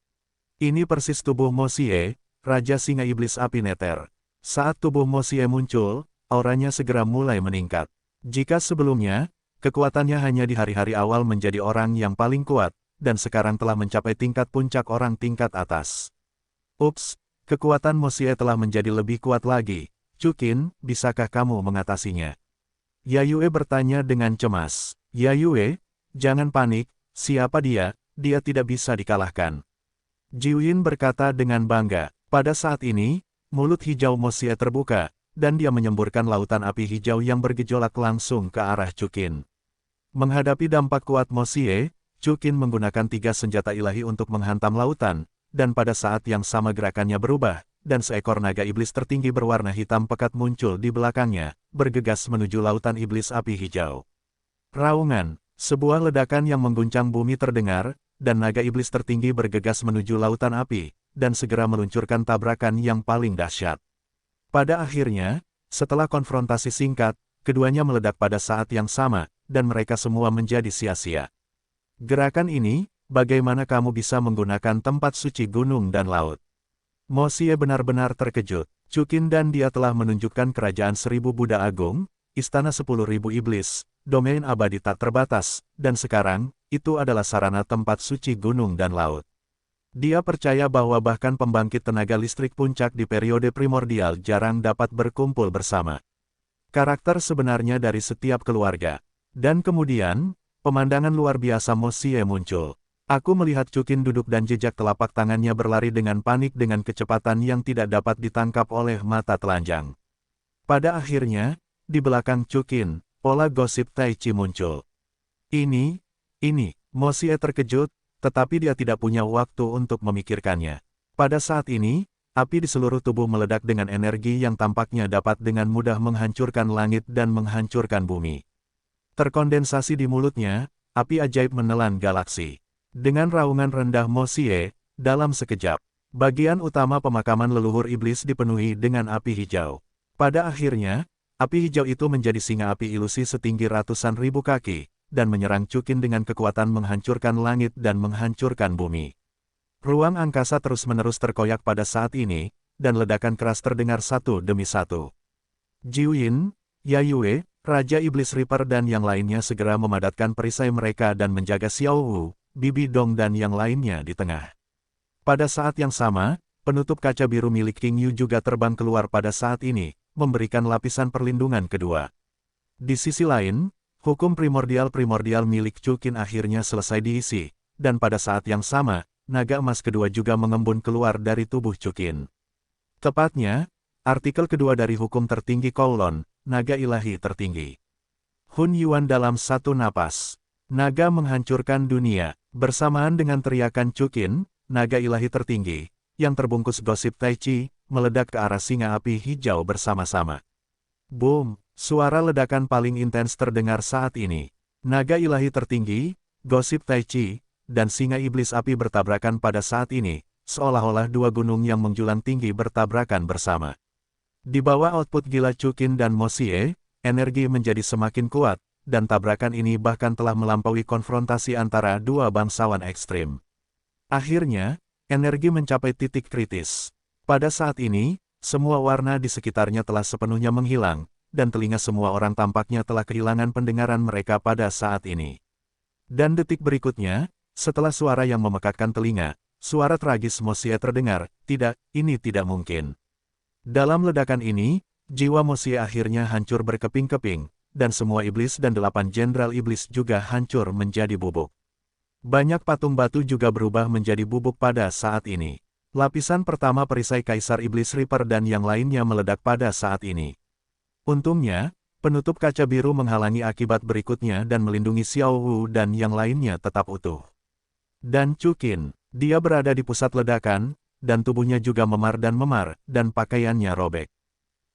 Ini persis tubuh Mo Xie, Raja Singa Iblis Api Neter. Saat tubuh Mo Xie muncul, auranya segera mulai meningkat. Jika sebelumnya, kekuatannya hanya di hari-hari awal menjadi orang yang paling kuat, dan sekarang telah mencapai tingkat puncak orang tingkat atas. Ups, kekuatan Mo Xie telah menjadi lebih kuat lagi. Chukin, bisakah kamu mengatasinya? Yayue bertanya dengan cemas. Yayue, jangan panik, siapa dia? Dia tidak bisa dikalahkan. Jiuyin berkata dengan bangga. Pada saat ini, mulut hijau Mo Xie terbuka, dan dia menyemburkan lautan api hijau yang bergejolak langsung ke arah Chukin. Menghadapi dampak kuat Mo Xie, Chukin menggunakan 3 senjata ilahi untuk menghantam lautan, dan pada saat yang sama gerakannya berubah, dan seekor naga iblis tertinggi berwarna hitam pekat muncul di belakangnya, bergegas menuju lautan iblis api hijau. Raungan, sebuah ledakan yang mengguncang bumi terdengar, dan naga iblis tertinggi bergegas menuju lautan api, dan segera meluncurkan tabrakan yang paling dahsyat. Pada akhirnya, setelah konfrontasi singkat, keduanya meledak pada saat yang sama, dan mereka semua menjadi sia-sia. Gerakan ini, bagaimana kamu bisa menggunakan tempat suci gunung dan laut? Mo Xie benar-benar terkejut. Chukin dan dia telah menunjukkan kerajaan 1000 Buddha Agung, istana 10.000 iblis, domain abadi tak terbatas, dan sekarang, itu adalah sarana tempat suci gunung dan laut. Dia percaya bahwa bahkan pembangkit tenaga listrik puncak di periode primordial jarang dapat berkumpul bersama. Karakter sebenarnya dari setiap keluarga. Dan kemudian, pemandangan luar biasa Mo Xie muncul. Aku melihat Chukin duduk dan jejak telapak tangannya berlari dengan panik dengan kecepatan yang tidak dapat ditangkap oleh mata telanjang. Pada akhirnya, di belakang Chukin, pola gosip Tai Chi muncul. Ini, Mo Xie terkejut, tetapi dia tidak punya waktu untuk memikirkannya. Pada saat ini, api di seluruh tubuh meledak dengan energi yang tampaknya dapat dengan mudah menghancurkan langit dan menghancurkan bumi. Terkondensasi di mulutnya, api ajaib menelan galaksi. Dengan raungan rendah Mo Xie, dalam sekejap, bagian utama pemakaman leluhur iblis dipenuhi dengan api hijau. Pada akhirnya, api hijau itu menjadi singa api ilusi setinggi ratusan ribu kaki, dan menyerang Chukin dengan kekuatan menghancurkan langit dan menghancurkan bumi. Ruang angkasa terus-menerus terkoyak pada saat ini, dan ledakan keras terdengar satu demi satu. Jiuyin, Yayue, Raja Iblis Reaper dan yang lainnya segera memadatkan perisai mereka dan menjaga Xiao Wu, Bibi Dong dan yang lainnya di tengah. Pada saat yang sama, penutup kaca biru milik King Yu juga terbang keluar pada saat ini, memberikan lapisan perlindungan kedua. Di sisi lain, hukum primordial milik Chukin akhirnya selesai diisi, dan pada saat yang sama, naga emas kedua juga mengembun keluar dari tubuh Chukin. Tepatnya, artikel kedua dari hukum tertinggi Kowloon, naga ilahi tertinggi. Hun Yuan dalam satu napas. Naga menghancurkan dunia. Bersamaan dengan teriakan Chukin, naga ilahi tertinggi, yang terbungkus gosip Tai Chi, meledak ke arah singa api hijau bersama-sama. Boom! Suara ledakan paling intens terdengar saat ini. Naga ilahi tertinggi, gosip Tai Chi, dan singa iblis api bertabrakan pada saat ini, seolah-olah dua gunung yang menjulang tinggi bertabrakan bersama. Di bawah output gila Chukin dan Mo Xie, energi menjadi semakin kuat, dan tabrakan ini bahkan telah melampaui konfrontasi antara dua bangsawan ekstrim. Akhirnya, energi mencapai titik kritis. Pada saat ini, semua warna di sekitarnya telah sepenuhnya menghilang, dan telinga semua orang tampaknya telah kehilangan pendengaran mereka pada saat ini. Dan detik berikutnya, setelah suara yang memekakkan telinga, suara tragis Mo Xie terdengar, "Tidak, ini tidak mungkin." Dalam ledakan ini, jiwa Mo Xie akhirnya hancur berkeping-keping, dan semua iblis dan 8 jenderal iblis juga hancur menjadi bubuk. Banyak patung batu juga berubah menjadi bubuk pada saat ini. Lapisan pertama perisai Kaisar Iblis Reaper dan yang lainnya meledak pada saat ini. Untungnya, penutup kaca biru menghalangi akibat berikutnya dan melindungi Xiao Wu dan yang lainnya tetap utuh. Dan Chukin, dia berada di pusat ledakan, dan tubuhnya juga memar, dan pakaiannya robek.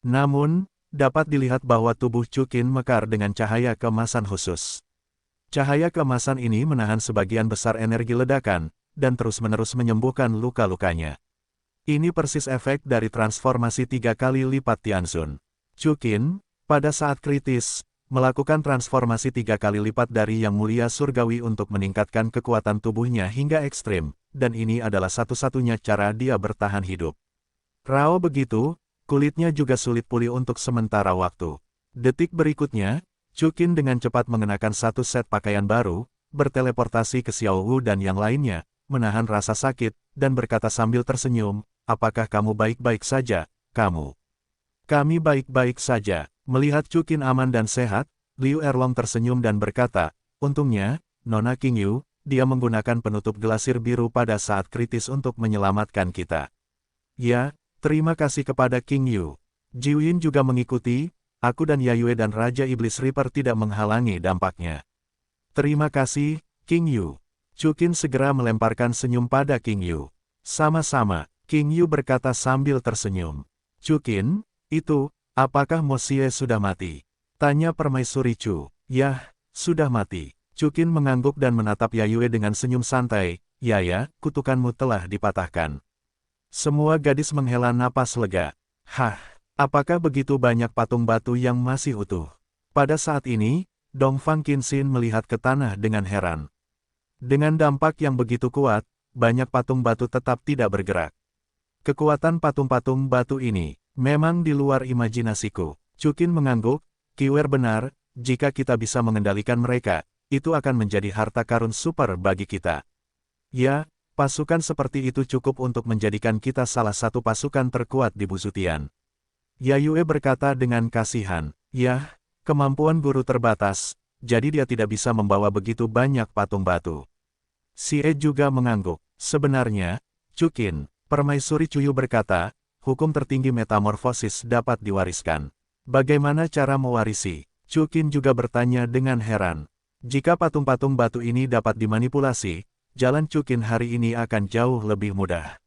Namun, dapat dilihat bahwa tubuh Chukin mekar dengan cahaya keemasan khusus. Cahaya keemasan ini menahan sebagian besar energi ledakan, dan terus-menerus menyembuhkan luka-lukanya. Ini persis efek dari transformasi 3 kali lipat Tianzun. Chukin, pada saat kritis, melakukan transformasi 3 kali lipat dari Yang Mulia Surgawi untuk meningkatkan kekuatan tubuhnya hingga ekstrim, dan ini adalah satu-satunya cara dia bertahan hidup. Rao begitu, kulitnya juga sulit pulih untuk sementara waktu. Detik berikutnya, Chukin dengan cepat mengenakan satu set pakaian baru, berteleportasi ke Xiao Wu dan yang lainnya, menahan rasa sakit, dan berkata sambil tersenyum, "Apakah kamu baik-baik saja, kamu?" "Kami baik-baik saja." Melihat Chukin aman dan sehat, Liu Erlong tersenyum dan berkata, "Untungnya, Nona King Yu, dia menggunakan penutup gelasir biru pada saat kritis untuk menyelamatkan kita." "Ya, terima kasih kepada King Yu." Jiuyin juga mengikuti, "Aku dan Yayue dan Raja Iblis Reaper tidak menghalangi dampaknya." "Terima kasih, King Yu." Chukin segera melemparkan senyum pada King Yu. "Sama-sama, King Yu berkata sambil tersenyum. Chukin, itu, apakah Mo Xie sudah mati? Tanya Permaisuri Chu. Yah, sudah mati. Chukin mengangguk dan menatap Yayue dengan senyum santai. Ya, kutukanmu telah dipatahkan. Semua gadis menghela napas lega. Hah, apakah begitu banyak patung batu yang masih utuh? Pada saat ini, Dongfang Qinxin melihat ke tanah dengan heran. Dengan dampak yang begitu kuat, banyak patung batu tetap tidak bergerak. Kekuatan patung-patung batu ini memang di luar imajinasiku. Chukin mengangguk, Kiwer benar, jika kita bisa mengendalikan mereka, itu akan menjadi harta karun super bagi kita. Ya, pasukan seperti itu cukup untuk menjadikan kita salah satu pasukan terkuat di Buzutian. Yayue berkata dengan kasihan, ya, kemampuan guru terbatas, jadi dia tidak bisa membawa begitu banyak patung batu. Xie juga mengangguk. Sebenarnya, Chukin, Permaisuri Chuyu berkata, hukum tertinggi metamorfosis dapat diwariskan. Bagaimana cara mewarisi? Chukin juga bertanya dengan heran. Jika patung-patung batu ini dapat dimanipulasi, jalan Chukin hari ini akan jauh lebih mudah.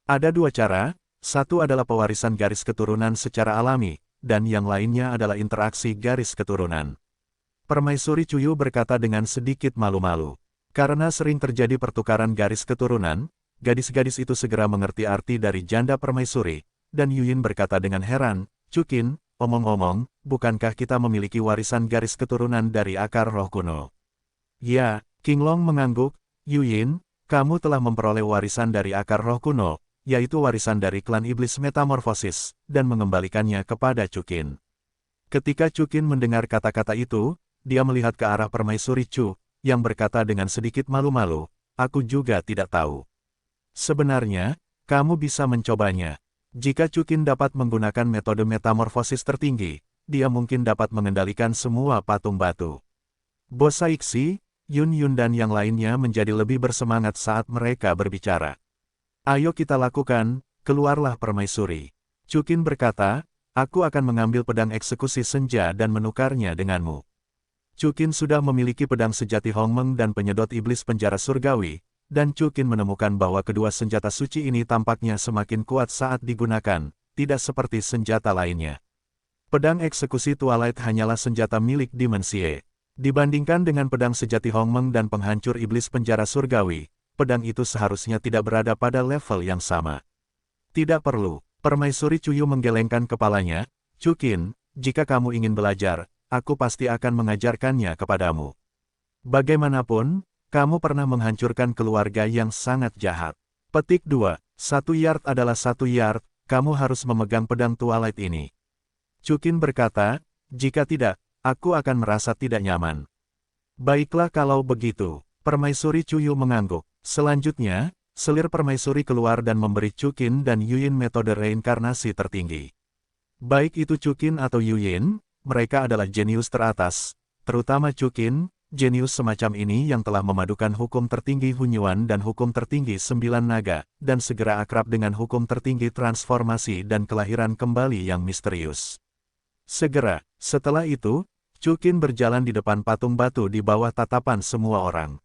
Ada dua cara, satu adalah pewarisan garis keturunan secara alami, dan yang lainnya adalah interaksi garis keturunan. Permaisuri Chuyu berkata dengan sedikit malu-malu. Karena sering terjadi pertukaran garis keturunan, gadis-gadis itu segera mengerti arti dari janda permaisuri, dan Yuyin berkata dengan heran, Chukin, omong-omong, bukankah kita memiliki warisan garis keturunan dari akar roh kuno? Ya, Qinglong mengangguk, Yuyin, kamu telah memperoleh warisan dari akar roh kuno, yaitu warisan dari klan iblis metamorfosis, dan mengembalikannya kepada Chukin. Ketika Chukin mendengar kata-kata itu, dia melihat ke arah Permaisuri Chu, yang berkata dengan sedikit malu-malu, aku juga tidak tahu. Sebenarnya, kamu bisa mencobanya. Jika Chukin dapat menggunakan metode metamorfosis tertinggi, dia mungkin dapat mengendalikan semua patung batu. Bos Saixi, Yun dan yang lainnya menjadi lebih bersemangat saat mereka berbicara. Ayo kita lakukan, keluarlah Permaisuri. Chukin berkata, aku akan mengambil pedang eksekusi senja dan menukarnya denganmu. Chukin sudah memiliki pedang sejati Hongmeng dan penyedot iblis penjara surgawi, dan Chukin menemukan bahwa kedua senjata suci ini tampaknya semakin kuat saat digunakan, tidak seperti senjata lainnya. Pedang eksekusi Twilight hanyalah senjata milik Demon Xie. Dibandingkan dengan pedang sejati Hongmeng dan penghancur iblis penjara surgawi, pedang itu seharusnya tidak berada pada level yang sama. Tidak perlu, Permaisuri Chuyu menggelengkan kepalanya, Chukin, jika kamu ingin belajar, aku pasti akan mengajarkannya kepadamu. Bagaimanapun, kamu pernah menghancurkan keluarga yang sangat jahat. Petik 2. 1 yard adalah 1 yard, kamu harus memegang pedang Twilight ini. Chukin berkata, jika tidak, aku akan merasa tidak nyaman. Baiklah kalau begitu, Permaisuri Chuyu mengangguk. Selanjutnya, selir Permaisuri keluar dan memberi Chukin dan Yuyin metode reinkarnasi tertinggi. Baik itu Chukin atau Yuyin, mereka adalah jenius teratas, terutama Chukin, jenius semacam ini yang telah memadukan hukum tertinggi Hunyuan dan hukum tertinggi 9 naga, dan segera akrab dengan hukum tertinggi transformasi dan kelahiran kembali yang misterius. Segera, setelah itu, Chukin berjalan di depan patung batu di bawah tatapan semua orang.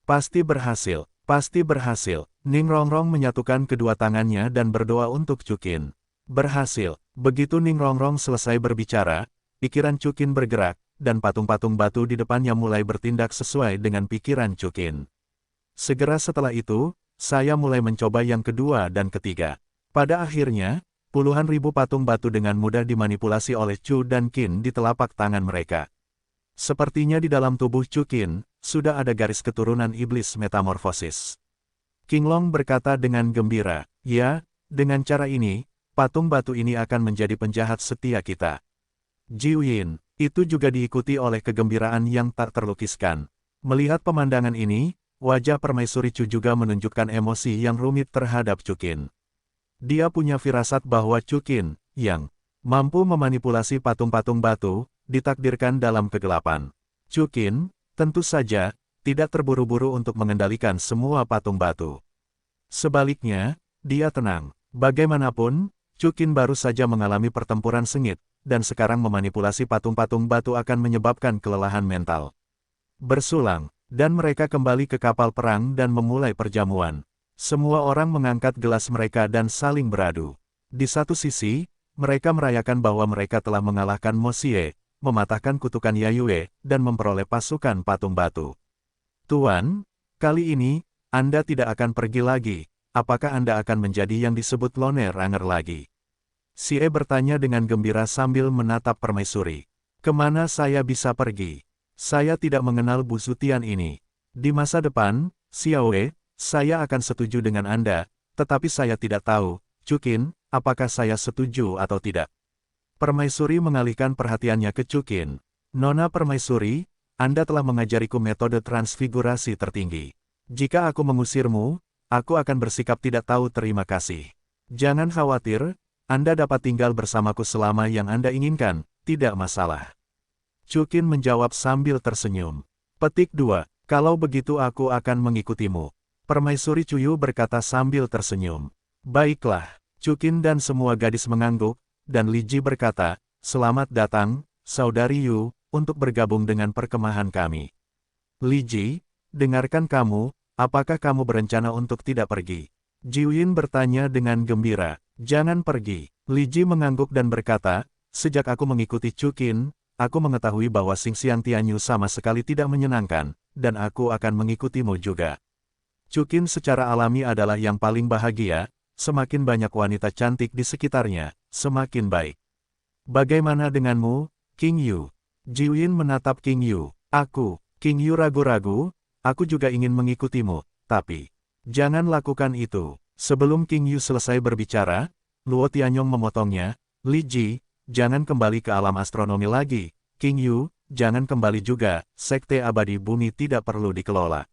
Pasti berhasil, pasti berhasil. Ning Rongrong menyatukan kedua tangannya dan berdoa untuk Chukin. Berhasil. Begitu Ning Rongrong selesai berbicara, pikiran Chukin bergerak, dan patung-patung batu di depannya mulai bertindak sesuai dengan pikiran Chukin. Segera setelah itu, saya mulai mencoba yang kedua dan ketiga. Pada akhirnya, puluhan ribu patung batu dengan mudah dimanipulasi oleh Chu dan Qin di telapak tangan mereka. Sepertinya di dalam tubuh Chukin, sudah ada garis keturunan iblis metamorfosis. Qinglong berkata dengan gembira, ya, dengan cara ini, patung batu ini akan menjadi penjahat setia kita. Jiuyin, itu juga diikuti oleh kegembiraan yang tak terlukiskan. Melihat pemandangan ini, wajah Permaisuri Chu juga menunjukkan emosi yang rumit terhadap Chukin. Dia punya firasat bahwa Chukin, yang mampu memanipulasi patung-patung batu, ditakdirkan dalam kegelapan. Chukin, tentu saja, tidak terburu-buru untuk mengendalikan semua patung batu. Sebaliknya, dia tenang. Bagaimanapun, Chukin baru saja mengalami pertempuran sengit, dan sekarang memanipulasi patung-patung batu akan menyebabkan kelelahan mental. Bersulang, dan mereka kembali ke kapal perang dan memulai perjamuan. Semua orang mengangkat gelas mereka dan saling beradu. Di satu sisi, mereka merayakan bahwa mereka telah mengalahkan Mo Xie, mematahkan kutukan Yayue, dan memperoleh pasukan patung batu. Tuan, kali ini, Anda tidak akan pergi lagi. Apakah Anda akan menjadi yang disebut Lone Ranger lagi? Xie bertanya dengan gembira sambil menatap permaisuri. Kemana saya bisa pergi? Saya tidak mengenal Bu Zutian ini. Di masa depan, Xiaowei, saya akan setuju dengan Anda, tetapi saya tidak tahu, Cukin, apakah saya setuju atau tidak. Permaisuri mengalihkan perhatiannya ke Cukin. Nona Permaisuri, Anda telah mengajariku metode transfigurasi tertinggi. Jika aku mengusirmu, aku akan bersikap tidak tahu terima kasih. Jangan khawatir, Anda dapat tinggal bersamaku selama yang Anda inginkan, tidak masalah. Cukin menjawab sambil tersenyum. Petik 2, kalau begitu aku akan mengikutimu. Permaisuri Cuyu berkata sambil tersenyum. Baiklah, Cukin dan semua gadis mengangguk, dan Li Ji berkata, selamat datang, Saudari Yu, untuk bergabung dengan perkemahan kami. Li Ji, dengarkan kamu, apakah kamu berencana untuk tidak pergi? Jiwin bertanya dengan gembira, jangan pergi. Li Ji mengangguk dan berkata, sejak aku mengikuti Cukin, aku mengetahui bahwa Xingxiang Tianyu sama sekali tidak menyenangkan, dan aku akan mengikutimu juga. Cukin secara alami adalah yang paling bahagia, semakin banyak wanita cantik di sekitarnya, semakin baik. Bagaimana denganmu, King Yu? Jiwin menatap King Yu. King Yu ragu-ragu, aku juga ingin mengikutimu, tapi jangan lakukan itu. Sebelum King Yu selesai berbicara, Luo Tianyong memotongnya, Li Ji, jangan kembali ke alam astronomi lagi. King Yu, jangan kembali juga, Sekte Abadi Bumi tidak perlu dikelola.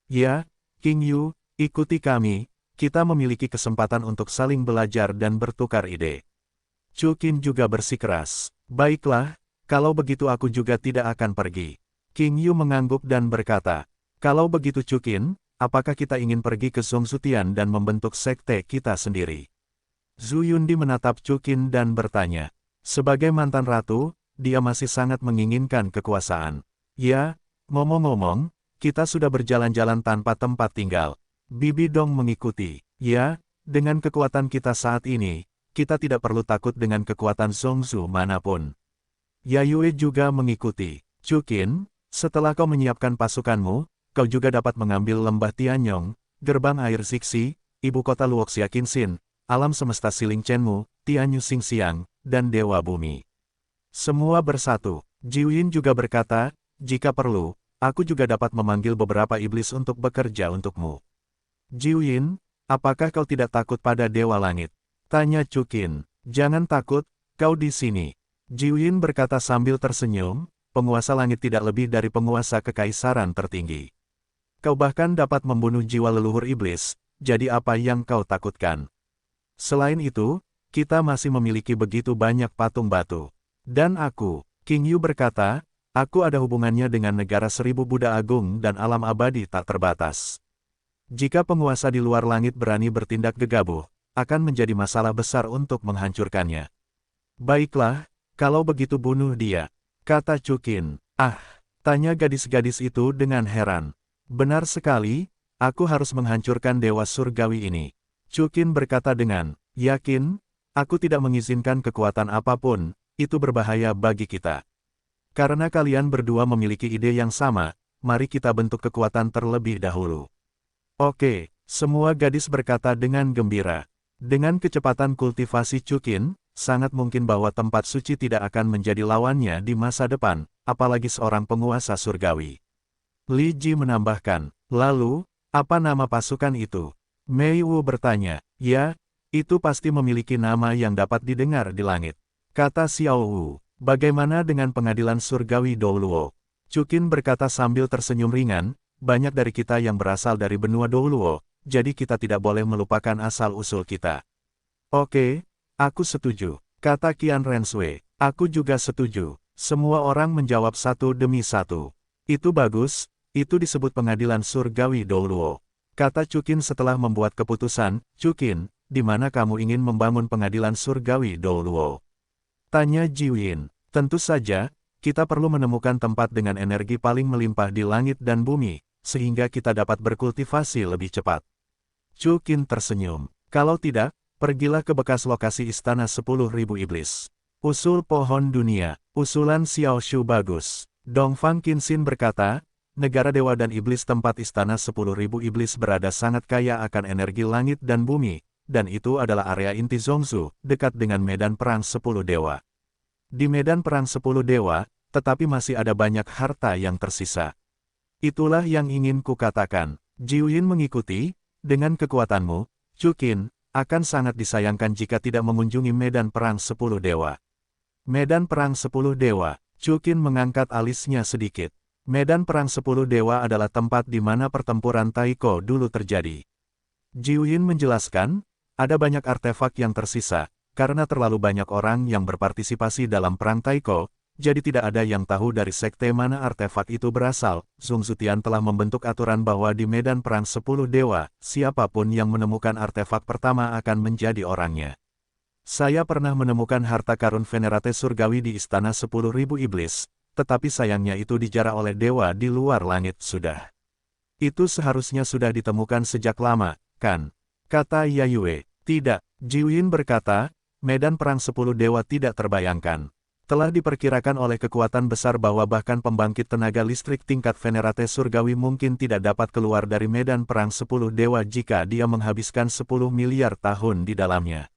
Ya, King Yu, ikuti kami, kita memiliki kesempatan untuk saling belajar dan bertukar ide. Cukin juga bersikeras. Baiklah, kalau begitu aku juga tidak akan pergi. King Yu mengangguk dan berkata, kalau begitu Cukin, apakah kita ingin pergi ke Zongzutian dan membentuk sekte kita sendiri? Zhu Yundi menatap Cukin dan bertanya, sebagai mantan ratu, dia masih sangat menginginkan kekuasaan. Ya, ngomong-ngomong, kita sudah berjalan-jalan tanpa tempat tinggal. Bibi Dong mengikuti. Ya, dengan kekuatan kita saat ini, kita tidak perlu takut dengan kekuatan Zongzu manapun. Yayue juga mengikuti. Cukin, setelah kau menyiapkan pasukanmu, kau juga dapat mengambil lembah Tianyong, gerbang air Zixi, ibu kota Luoxia Qinxin, alam semesta Siling Chenmu, Tianyu Xingxiang, dan Dewa Bumi. Semua bersatu. Jiwin juga berkata, jika perlu, aku juga dapat memanggil beberapa iblis untuk bekerja untukmu. Jiwin, apakah kau tidak takut pada Dewa Langit? Tanya Cukin. Jangan takut, kau di sini. Jiwin berkata sambil tersenyum, penguasa langit tidak lebih dari penguasa kekaisaran tertinggi. Kau bahkan dapat membunuh jiwa leluhur iblis, jadi apa yang kau takutkan? Selain itu, kita masih memiliki begitu banyak patung batu. Dan aku, King Yu berkata, aku ada hubungannya dengan negara 1000 Buddha Agung dan alam abadi tak terbatas. Jika penguasa di luar langit berani bertindak gegabah, akan menjadi masalah besar untuk menghancurkannya. Baiklah, kalau begitu bunuh dia, kata Cukin. Tanya gadis-gadis itu dengan heran. Benar sekali, aku harus menghancurkan dewa surgawi ini. Cukin berkata dengan yakin, aku tidak mengizinkan kekuatan apapun, itu berbahaya bagi kita. Karena kalian berdua memiliki ide yang sama, mari kita bentuk kekuatan terlebih dahulu. Oke, semua gadis berkata dengan gembira. Dengan kecepatan kultivasi Cukin, sangat mungkin bahwa tempat suci tidak akan menjadi lawannya di masa depan, apalagi seorang penguasa surgawi. Li Ji menambahkan, lalu, apa nama pasukan itu? Mei Wu bertanya, ya, itu pasti memiliki nama yang dapat didengar di langit. Kata Xiao Wu, bagaimana dengan pengadilan surgawi Douluo? Cukin berkata sambil tersenyum ringan, banyak dari kita yang berasal dari benua Douluo, jadi kita tidak boleh melupakan asal-usul kita. Oke, aku setuju, kata Qian Renshui. Aku juga setuju. Semua orang menjawab satu demi satu. Itu bagus, itu disebut pengadilan surgawi Douluo. Kata Cukin setelah membuat keputusan, Cukin, di mana kamu ingin membangun pengadilan surgawi Douluo? Tanya Jiwin. Tentu saja, kita perlu menemukan tempat dengan energi paling melimpah di langit dan bumi, sehingga kita dapat berkultivasi lebih cepat. Chu Qin tersenyum. Kalau tidak, pergilah ke bekas lokasi istana 10.000 iblis. Usul pohon dunia, usulan Xiao Shu bagus. Dongfang Qinxin berkata, negara dewa dan iblis tempat istana 10.000 iblis berada sangat kaya akan energi langit dan bumi, dan itu adalah area inti Zhongzhou, dekat dengan medan perang 10 dewa. Di medan perang 10 dewa, tetapi masih ada banyak harta yang tersisa. Itulah yang ingin kukatakan. Jiuyin mengikuti, dengan kekuatanmu, Chu Qin, akan sangat disayangkan jika tidak mengunjungi medan perang 10 dewa. Medan perang 10 dewa, Chu Qin mengangkat alisnya sedikit. Medan perang 10 dewa adalah tempat di mana pertempuran Taiko dulu terjadi. Jiuyin menjelaskan, ada banyak artefak yang tersisa, karena terlalu banyak orang yang berpartisipasi dalam perang Taiko, jadi tidak ada yang tahu dari sekte mana artefak itu berasal. Zhong Zutian telah membentuk aturan bahwa di medan perang 10 dewa, siapapun yang menemukan artefak pertama akan menjadi orangnya. Saya pernah menemukan harta karun Venerate surgawi di istana 10.000 iblis, tetapi sayangnya itu dijarah oleh dewa di luar langit sudah. Itu seharusnya sudah ditemukan sejak lama, kan? Kata Yayue. Tidak, Jiuyin berkata, medan perang 10 dewa tidak terbayangkan. Telah diperkirakan oleh kekuatan besar bahwa bahkan pembangkit tenaga listrik tingkat Venerate surgawi mungkin tidak dapat keluar dari medan perang 10 dewa jika dia menghabiskan 10 miliar tahun di dalamnya.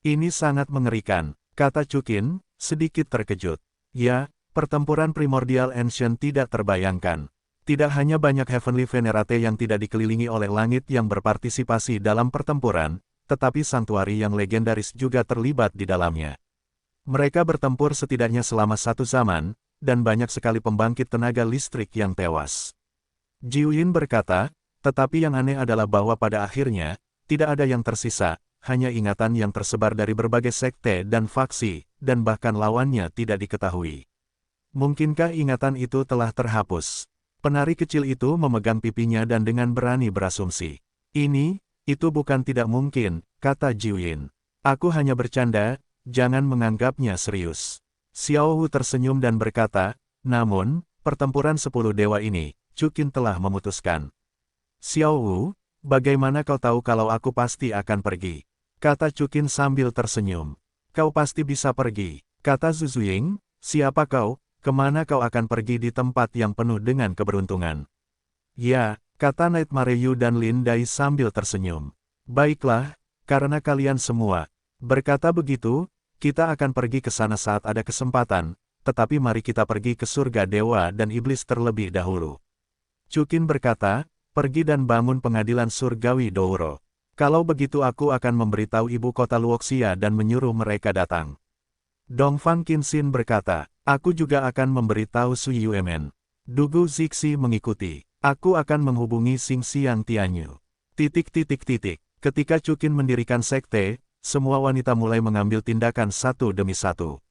Ini sangat mengerikan, kata Chu Qin, sedikit terkejut. Ya, pertempuran primordial ancient tidak terbayangkan. Tidak hanya banyak Heavenly Venerate yang tidak dikelilingi oleh langit yang berpartisipasi dalam pertempuran, tetapi santuari yang legendaris juga terlibat di dalamnya. Mereka bertempur setidaknya selama satu zaman, dan banyak sekali pembangkit tenaga listrik yang tewas. Jiuyin berkata, tetapi yang aneh adalah bahwa pada akhirnya, tidak ada yang tersisa, hanya ingatan yang tersebar dari berbagai sekte dan faksi, dan bahkan lawannya tidak diketahui. Mungkinkah ingatan itu telah terhapus? Penari kecil itu memegang pipinya dan dengan berani berasumsi. Itu bukan tidak mungkin, kata Jiuyin. Aku hanya bercanda, jangan menganggapnya serius. Xiao Wu tersenyum dan berkata, namun, pertempuran 10 dewa ini, Chu Qin telah memutuskan. Xiao Wu, bagaimana kau tahu kalau aku pasti akan pergi? Kata Chu Qin sambil tersenyum. Kau pasti bisa pergi. Kata Zhu Zuying, siapa kau, kemana kau akan pergi di tempat yang penuh dengan keberuntungan? Ya, kata Nightmare Yu dan Lin Dai sambil tersenyum. Baiklah, karena kalian semua berkata begitu, kita akan pergi ke sana saat ada kesempatan, tetapi mari kita pergi ke surga dewa dan iblis terlebih dahulu. Chu Qin berkata, pergi dan bangun pengadilan surgawi Douro. Kalau begitu aku akan memberitahu ibu kota Luoxia dan menyuruh mereka datang. Dongfang Qinxin berkata, aku juga akan memberitahu Su Yuemen. Dugu Zixi mengikuti. Aku akan menghubungi Xing Xiang Tianyu. Ketika Chu Qin mendirikan sekte, semua wanita mulai mengambil tindakan satu demi satu.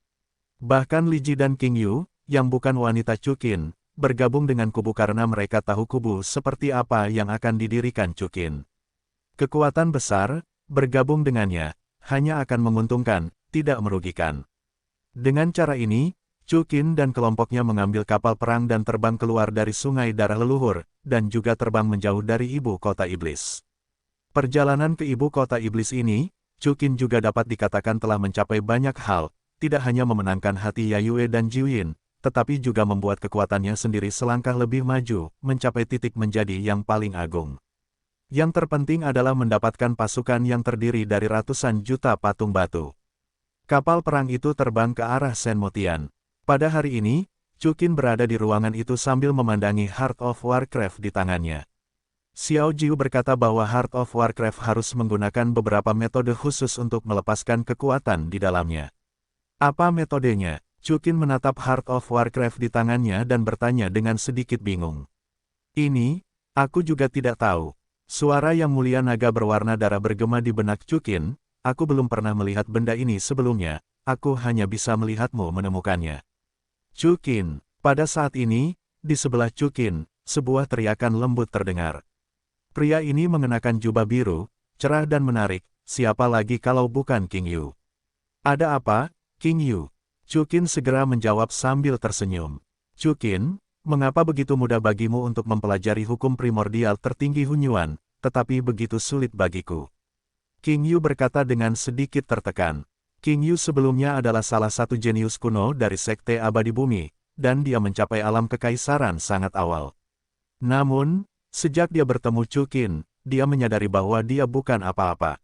Bahkan Li Ji dan King Yu, yang bukan wanita Chu Qin, bergabung dengan kubu karena mereka tahu kubu seperti apa yang akan didirikan Chu Qin. Kekuatan besar, bergabung dengannya, hanya akan menguntungkan, tidak merugikan. Dengan cara ini, Chu Qin dan kelompoknya mengambil kapal perang dan terbang keluar dari sungai darah leluhur, dan juga terbang menjauh dari ibu kota iblis. Perjalanan ke ibu kota iblis ini, Chu Qin juga dapat dikatakan telah mencapai banyak hal, tidak hanya memenangkan hati Yayue dan Jiuyin, tetapi juga membuat kekuatannya sendiri selangkah lebih maju, mencapai titik menjadi yang paling agung. Yang terpenting adalah mendapatkan pasukan yang terdiri dari ratusan juta patung batu. Kapal perang itu terbang ke arah Senmotian. Pada hari ini, Chu Qin berada di ruangan itu sambil memandangi Heart of Warcraft di tangannya. Xiao Jiu berkata bahwa Heart of Warcraft harus menggunakan beberapa metode khusus untuk melepaskan kekuatan di dalamnya. Apa metodenya? Chu Qin menatap Heart of Warcraft di tangannya dan bertanya dengan sedikit bingung. Aku juga tidak tahu. Suara yang mulia naga berwarna darah bergema di benak Chu Qin, aku belum pernah melihat benda ini sebelumnya, aku hanya bisa melihatmu menemukannya. Chu Qin, pada saat ini, di sebelah Chu Qin, sebuah teriakan lembut terdengar. Pria ini mengenakan jubah biru, cerah dan menarik, siapa lagi kalau bukan King Yu? Ada apa, King Yu? Chu Qin segera menjawab sambil tersenyum. Chu Qin, mengapa begitu mudah bagimu untuk mempelajari hukum primordial tertinggi Hunyuan, tetapi begitu sulit bagiku. King Yu berkata dengan sedikit tertekan. King Yu sebelumnya adalah salah satu jenius kuno dari Sekte Abadi Bumi, dan dia mencapai alam kekaisaran sangat awal. Namun, sejak dia bertemu Chu Qin, dia menyadari bahwa dia bukan apa-apa.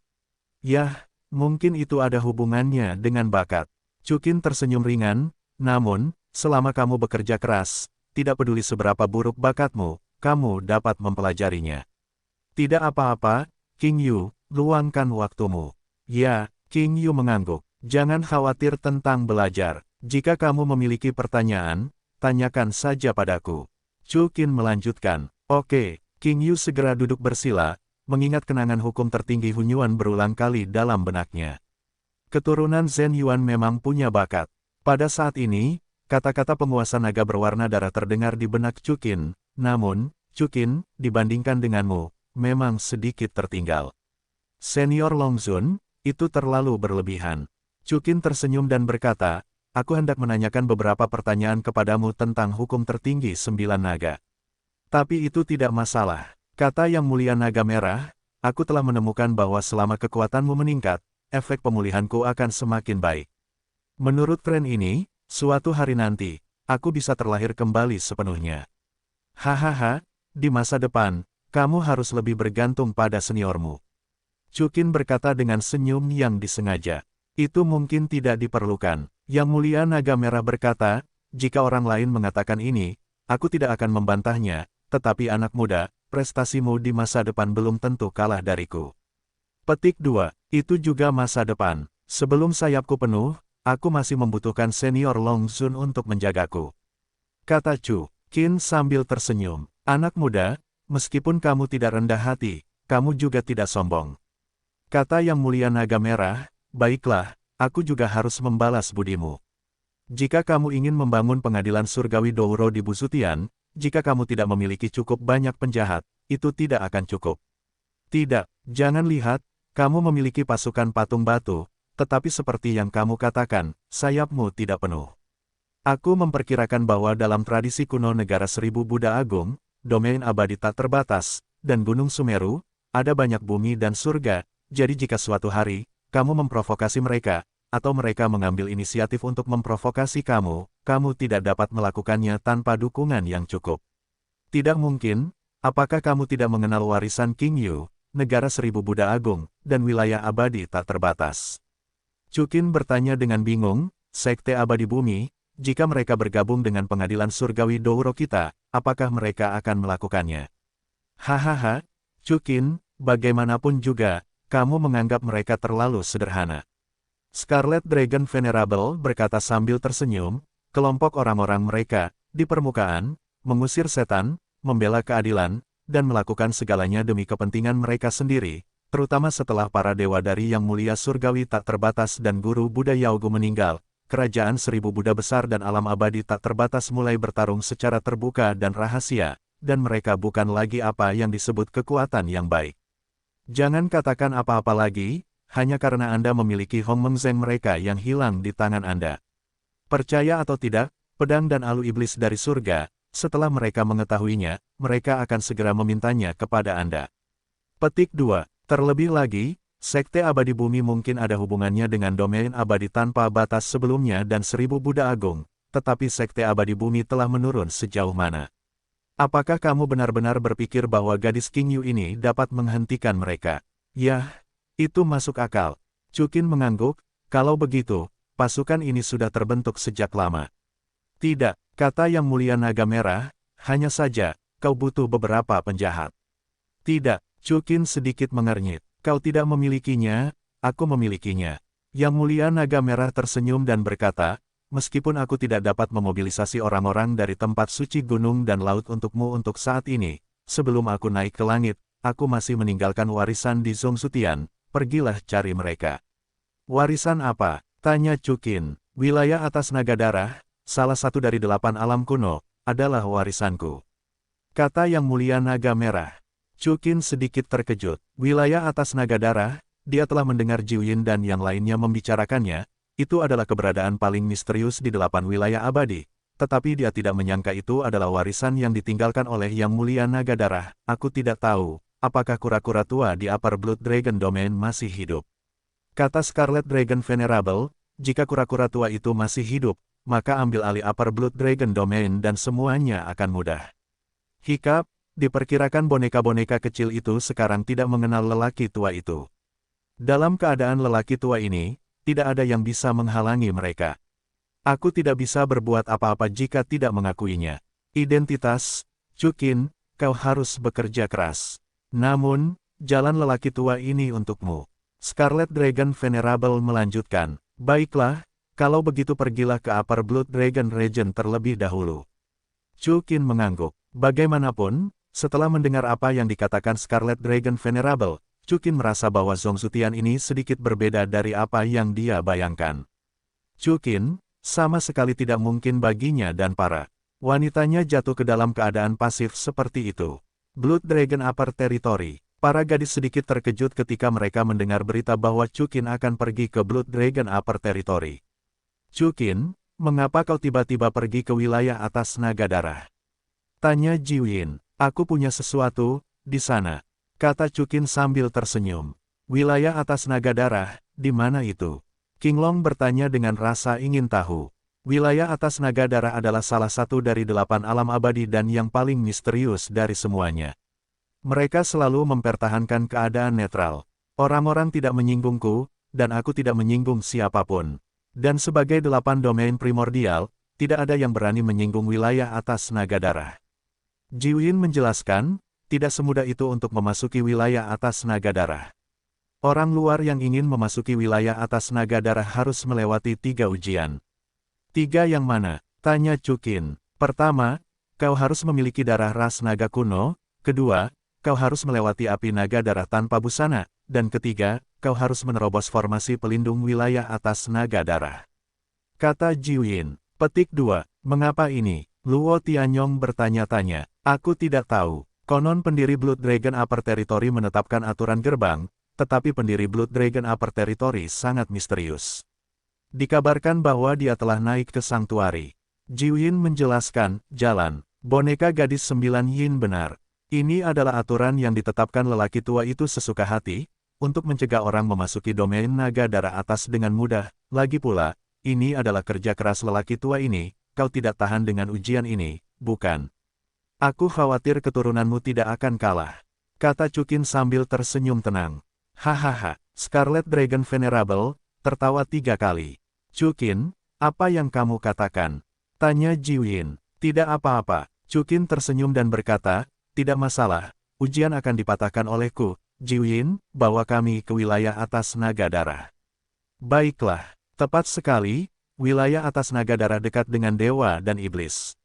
Yah, mungkin itu ada hubungannya dengan bakat. Chu Qin tersenyum ringan, namun, selama kamu bekerja keras, tidak peduli seberapa buruk bakatmu, kamu dapat mempelajarinya. Tidak apa-apa, King Yu, luangkan waktumu. Ya, King Yu mengangguk. Jangan khawatir tentang belajar. Jika kamu memiliki pertanyaan, tanyakan saja padaku. Chu Qin melanjutkan. Oke, King Yu segera duduk bersila, mengingat kenangan hukum tertinggi Hunyuan berulang kali dalam benaknya. Keturunan Zhen Yuan memang punya bakat. Pada saat ini, kata-kata penguasa naga berwarna darah terdengar di benak Chu Qin. Namun, Chu Qin, dibandingkan denganmu, memang sedikit tertinggal. Senior Longzun, itu terlalu berlebihan. Chu Qin tersenyum dan berkata, aku hendak menanyakan beberapa pertanyaan kepadamu tentang hukum tertinggi 9 naga. Tapi itu tidak masalah. Kata Yang Mulia Naga Merah, aku telah menemukan bahwa selama kekuatanmu meningkat, efek pemulihanku akan semakin baik. Menurut tren ini, suatu hari nanti, aku bisa terlahir kembali sepenuhnya. Hahaha, di masa depan, kamu harus lebih bergantung pada seniormu. Chu Qin berkata dengan senyum yang disengaja. Itu mungkin tidak diperlukan. Yang Mulia Naga Merah berkata, jika orang lain mengatakan ini, aku tidak akan membantahnya, tetapi anak muda, prestasimu di masa depan belum tentu kalah dariku. Petik 2. Itu juga masa depan. Sebelum sayapku penuh, aku masih membutuhkan senior Longzun untuk menjagaku. Kata Chu Qin sambil tersenyum. Anak muda, meskipun kamu tidak rendah hati, kamu juga tidak sombong. Kata Yang Mulia Naga Merah, baiklah, aku juga harus membalas budimu. Jika kamu ingin membangun pengadilan surgawi Douro di Busutian, jika kamu tidak memiliki cukup banyak penjahat, itu tidak akan cukup. Tidak, jangan lihat, kamu memiliki pasukan patung batu, tetapi seperti yang kamu katakan, sayapmu tidak penuh. Aku memperkirakan bahwa dalam tradisi kuno negara 1000 Buddha Agung, domain abadi tak terbatas, dan Gunung Sumeru, ada banyak bumi dan surga. Jadi jika suatu hari, kamu memprovokasi mereka, atau mereka mengambil inisiatif untuk memprovokasi kamu, kamu tidak dapat melakukannya tanpa dukungan yang cukup. Tidak mungkin, apakah kamu tidak mengenal warisan King Yu, negara 1000 Buddha Agung, dan wilayah abadi tak terbatas? Chu Qin bertanya dengan bingung, Sekte Abadi Bumi, jika mereka bergabung dengan pengadilan surgawi Douro kita, apakah mereka akan melakukannya? Hahaha, Chu Qin, bagaimanapun juga, kamu menganggap mereka terlalu sederhana. Scarlet Dragon Venerable berkata sambil tersenyum, kelompok orang-orang mereka, di permukaan, mengusir setan, membela keadilan, dan melakukan segalanya demi kepentingan mereka sendiri, terutama setelah para dewa dari Yang Mulia Surgawi tak terbatas dan Guru Buddha Yaogu meninggal, kerajaan 1000 Buddha besar dan alam abadi tak terbatas mulai bertarung secara terbuka dan rahasia, dan mereka bukan lagi apa yang disebut kekuatan yang baik. Jangan katakan apa-apa lagi, hanya karena Anda memiliki Hong Meng Zeng mereka yang hilang di tangan Anda. Percaya atau tidak, pedang dan alu iblis dari surga, setelah mereka mengetahuinya, mereka akan segera memintanya kepada Anda. Petik 2. Terlebih lagi, Sekte Abadi Bumi mungkin ada hubungannya dengan domain abadi tanpa batas sebelumnya dan 1000 Buddha Agung, tetapi Sekte Abadi Bumi telah menurun sejauh mana? Apakah kamu benar-benar berpikir bahwa gadis King Yu ini dapat menghentikan mereka? Yah, itu masuk akal. Chu Qin mengangguk, kalau begitu, pasukan ini sudah terbentuk sejak lama. Tidak, kata Yang Mulia Naga Merah, hanya saja, kau butuh beberapa penjahat. Tidak, Chu Qin sedikit mengernyit. Kau tidak memilikinya, aku memilikinya. Yang Mulia Naga Merah tersenyum dan berkata, meskipun aku tidak dapat memobilisasi orang-orang dari tempat suci gunung dan laut untukmu untuk saat ini, sebelum aku naik ke langit, aku masih meninggalkan warisan di Zhongsutian, pergilah cari mereka. Warisan apa? Tanya Chu Qin. Wilayah atas naga darah, salah satu dari 8 alam kuno, adalah warisanku. Kata Yang Mulia Naga Merah. Chu Qin sedikit terkejut. Wilayah atas naga darah, dia telah mendengar Jiu Yin dan yang lainnya membicarakannya, itu adalah keberadaan paling misterius di 8 wilayah abadi, tetapi dia tidak menyangka itu adalah warisan yang ditinggalkan oleh Yang Mulia Naga Darah. Aku tidak tahu, apakah kura-kura tua di Upper Blood Dragon Domain masih hidup? Kata Scarlet Dragon Venerable, jika kura-kura tua itu masih hidup, maka ambil alih Upper Blood Dragon Domain dan semuanya akan mudah. Hiccup, diperkirakan boneka-boneka kecil itu sekarang tidak mengenal lelaki tua itu. Dalam keadaan lelaki tua ini, tidak ada yang bisa menghalangi mereka. Aku tidak bisa berbuat apa-apa jika tidak mengakuinya. Identitas, Chukin, kau harus bekerja keras. Namun, jalan lelaki tua ini untukmu. Scarlet Dragon Venerable melanjutkan, baiklah, kalau begitu pergilah ke Upper Blood Dragon Region terlebih dahulu. Chukin mengangguk. Bagaimanapun, setelah mendengar apa yang dikatakan Scarlet Dragon Venerable, Chukin merasa bahwa Zongzutian ini sedikit berbeda dari apa yang dia bayangkan. Chukin, sama sekali tidak mungkin baginya dan para wanitanya jatuh ke dalam keadaan pasif seperti itu. Blood Dragon Upper Territory. Para gadis sedikit terkejut ketika mereka mendengar berita bahwa Chukin akan pergi ke Blood Dragon Upper Territory. Chukin, mengapa kau tiba-tiba pergi ke wilayah atas naga darah? Tanya Jiwin. Aku punya sesuatu di sana, kata Chukin sambil tersenyum. Wilayah atas naga darah, di mana itu? King Long bertanya dengan rasa ingin tahu. Wilayah atas naga darah adalah salah satu dari 8 alam abadi dan yang paling misterius dari semuanya. Mereka selalu mempertahankan keadaan netral. Orang-orang tidak menyinggungku, dan aku tidak menyinggung siapapun. Dan sebagai 8 domain primordial, tidak ada yang berani menyinggung wilayah atas naga darah. Jiwin menjelaskan, tidak semudah itu untuk memasuki wilayah atas naga darah. Orang luar yang ingin memasuki wilayah atas naga darah harus melewati 3 ujian. 3 yang mana? Tanya Chukin. Pertama, kau harus memiliki darah ras naga kuno. Kedua, kau harus melewati api naga darah tanpa busana. Dan ketiga, kau harus menerobos formasi pelindung wilayah atas naga darah. Kata Jiwin. Petik 2. Mengapa ini? Luo Tianyong bertanya-tanya. Aku tidak tahu. Konon pendiri Blood Dragon Upper Territory menetapkan aturan gerbang, tetapi pendiri Blood Dragon Upper Territory sangat misterius. Dikabarkan bahwa dia telah naik ke Sanctuary. Jiwin menjelaskan, jalan. Boneka gadis 9 yin benar. Ini adalah aturan yang ditetapkan lelaki tua itu sesuka hati, untuk mencegah orang memasuki domain naga darah atas dengan mudah. Lagi pula, ini adalah kerja keras lelaki tua ini, kau tidak tahan dengan ujian ini, bukan? Aku khawatir keturunanmu tidak akan kalah. Kata Chukin sambil tersenyum tenang. Hahaha, Scarlet Dragon Venerable, tertawa 3 kali. Chukin, apa yang kamu katakan? Tanya Jiwin. Tidak apa-apa. Chukin tersenyum dan berkata, tidak masalah, ujian akan dipatahkan olehku. Jiwin, bawa kami ke wilayah atas naga darah. Baiklah, tepat sekali, wilayah atas naga darah dekat dengan dewa dan iblis.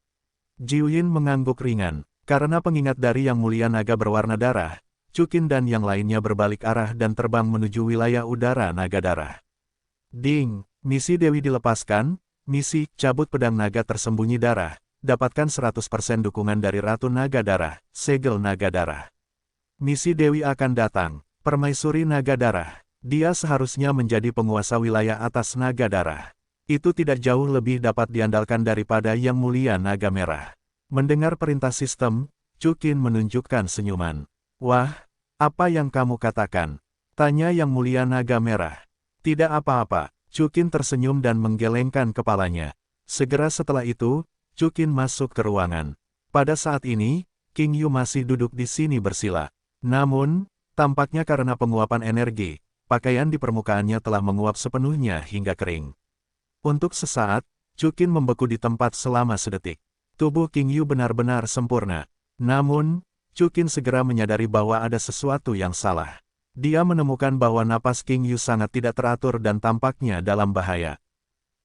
Jiwin mengangguk ringan, karena pengingat dari Yang Mulia Naga berwarna darah, Chukin dan yang lainnya berbalik arah dan terbang menuju wilayah udara naga darah. Ding, misi Dewi dilepaskan, misi cabut pedang naga tersembunyi darah, dapatkan 100% dukungan dari Ratu Naga Darah, segel naga darah. Misi Dewi akan datang, Permaisuri Naga Darah, dia seharusnya menjadi penguasa wilayah atas naga darah. Itu tidak jauh lebih dapat diandalkan daripada Yang Mulia Naga Merah. Mendengar perintah sistem, Chukin menunjukkan senyuman. Wah, apa yang kamu katakan? Tanya Yang Mulia Naga Merah. Tidak apa-apa, Chukin tersenyum dan menggelengkan kepalanya. Segera setelah itu, Chukin masuk ke ruangan. Pada saat ini, King Yu masih duduk di sini bersila. Namun, tampaknya karena penguapan energi, pakaian di permukaannya telah menguap sepenuhnya hingga kering. Untuk sesaat, Chukin membeku di tempat selama sedetik. Tubuh King Yu benar-benar sempurna. Namun, Chukin segera menyadari bahwa ada sesuatu yang salah. Dia menemukan bahwa napas King Yu sangat tidak teratur dan tampaknya dalam bahaya.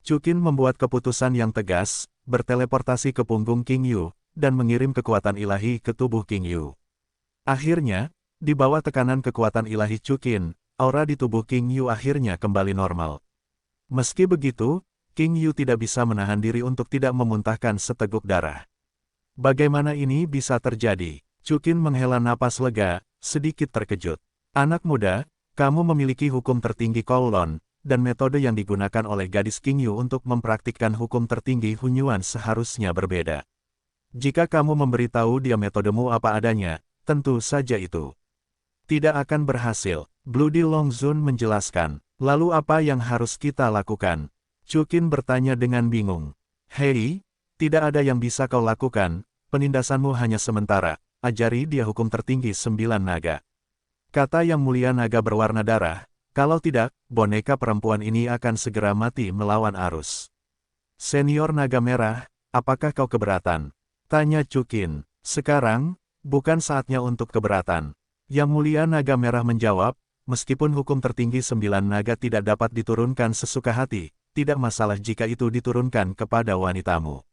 Chukin membuat keputusan yang tegas, berteleportasi ke punggung King Yu, dan mengirim kekuatan ilahi ke tubuh King Yu. Akhirnya, di bawah tekanan kekuatan ilahi Chukin, aura di tubuh King Yu akhirnya kembali normal. Meski begitu, King Yu tidak bisa menahan diri untuk tidak memuntahkan seteguk darah. Bagaimana ini bisa terjadi? Chukin menghela napas lega, sedikit terkejut. Anak muda, kamu memiliki hukum tertinggi Kowloon, dan metode yang digunakan oleh gadis King Yu untuk mempraktikkan hukum tertinggi Hunyuan seharusnya berbeda. Jika kamu memberitahu dia metodemu apa adanya, tentu saja itu Tidak akan berhasil, Bloody Long Zun menjelaskan. Lalu apa yang harus kita lakukan? Chukin bertanya dengan bingung. Hei, tidak ada yang bisa kau lakukan, penindasanmu hanya sementara, ajari dia hukum tertinggi 9 naga. Kata Yang Mulia Naga berwarna darah, kalau tidak, boneka perempuan ini akan segera mati melawan arus. Senior Naga Merah, apakah kau keberatan? Tanya Chukin. Sekarang, bukan saatnya untuk keberatan. Yang Mulia Naga Merah menjawab, meskipun hukum tertinggi 9 naga tidak dapat diturunkan sesuka hati, tidak masalah jika itu diturunkan kepada wanitamu.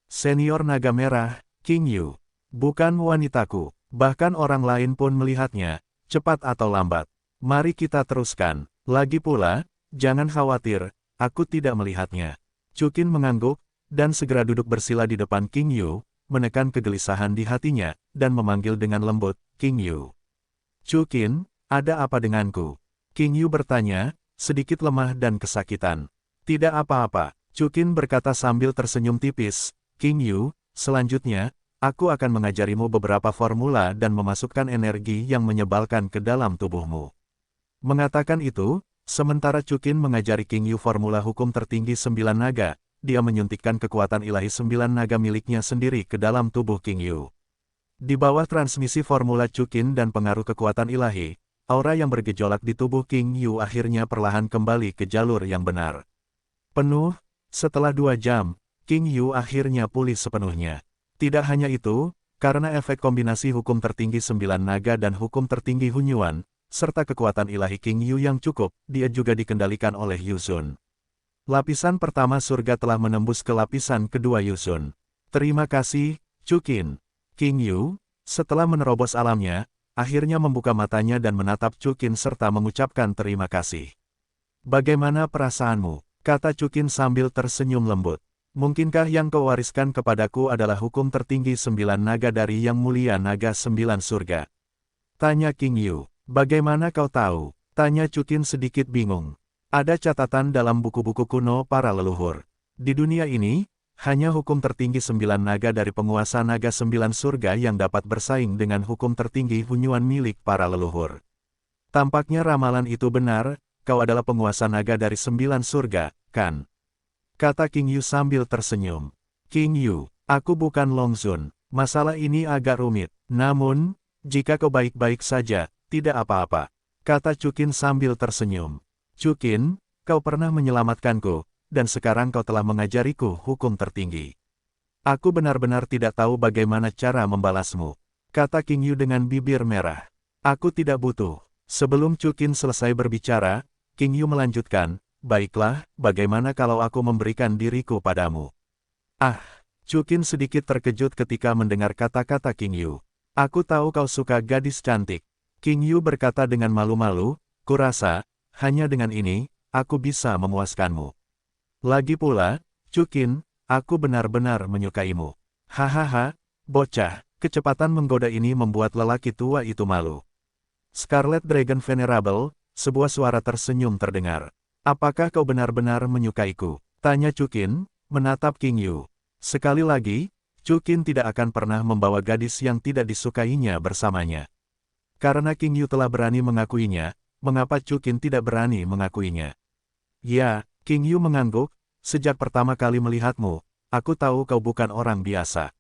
Senior Naga Merah, King Yu. Bukan wanitaku, bahkan orang lain pun melihatnya, cepat atau lambat. Mari kita teruskan. Lagi pula, jangan khawatir, aku tidak melihatnya. Chukin mengangguk, dan segera duduk bersila di depan King Yu, menekan kegelisahan di hatinya, dan memanggil dengan lembut, King Yu. Chukin, ada apa denganku? King Yu bertanya, sedikit lemah dan kesakitan. Tidak apa-apa, Chukin berkata sambil tersenyum tipis. King Yu, selanjutnya, aku akan mengajarimu beberapa formula dan memasukkan energi yang menyebalkan ke dalam tubuhmu. Mengatakan itu, sementara Chukin mengajari King Yu formula hukum tertinggi 9 naga, dia menyuntikkan kekuatan ilahi 9 naga miliknya sendiri ke dalam tubuh King Yu. Di bawah transmisi formula Chukin dan pengaruh kekuatan ilahi, aura yang bergejolak di tubuh King Yu akhirnya perlahan kembali ke jalur yang benar. Penuh, setelah 2 jam, King Yu akhirnya pulih sepenuhnya. Tidak hanya itu, karena efek kombinasi hukum tertinggi 9 naga dan hukum tertinggi Hunyuan, serta kekuatan ilahi King Yu yang cukup, dia juga dikendalikan oleh Yuzun. Lapisan pertama surga telah menembus ke lapisan kedua Yuzun. Terima kasih, Chukin. King Yu, setelah menerobos alamnya, akhirnya membuka matanya dan menatap Chukin serta mengucapkan terima kasih. Bagaimana perasaanmu? Kata Chukin sambil tersenyum lembut. Mungkinkah yang kau wariskan kepadaku adalah hukum tertinggi 9 naga dari Yang Mulia Naga 9 surga? Tanya King Yu. Bagaimana kau tahu? Tanya Chukin sedikit bingung. Ada catatan dalam buku-buku kuno para leluhur. Di dunia ini, hanya hukum tertinggi 9 naga dari penguasa naga 9 surga yang dapat bersaing dengan hukum tertinggi Hunyuan milik para leluhur. Tampaknya ramalan itu benar, kau adalah penguasa naga dari 9 surga, kan? Kata King Yu sambil tersenyum. King Yu, aku bukan Long Zun, masalah ini agak rumit. Namun, jika kau baik-baik saja, tidak apa-apa. Kata Chukin sambil tersenyum. Chukin, kau pernah menyelamatkanku, dan sekarang kau telah mengajariku hukum tertinggi. Aku benar-benar tidak tahu bagaimana cara membalasmu. Kata King Yu dengan bibir merah. Aku tidak butuh. Sebelum Chukin selesai berbicara, King Yu melanjutkan, baiklah, bagaimana kalau aku memberikan diriku padamu? Ah, Chukin sedikit terkejut ketika mendengar kata-kata King Yu. Aku tahu kau suka gadis cantik. King Yu berkata dengan malu-malu, kurasa, hanya dengan ini, aku bisa memuaskanmu. Lagi pula, Chukin, aku benar-benar menyukaimu. Hahaha, bocah, kecepatan menggoda ini membuat lelaki tua itu malu. Scarlet Dragon Venerable, sebuah suara tersenyum terdengar. Apakah kau benar-benar menyukaiku? Tanya Chukin, menatap King Yu. Sekali lagi, Chukin tidak akan pernah membawa gadis yang tidak disukainya bersamanya. Karena King Yu telah berani mengakuinya, mengapa Chukin tidak berani mengakuinya? Ya, King Yu mengangguk, sejak pertama kali melihatmu, aku tahu kau bukan orang biasa.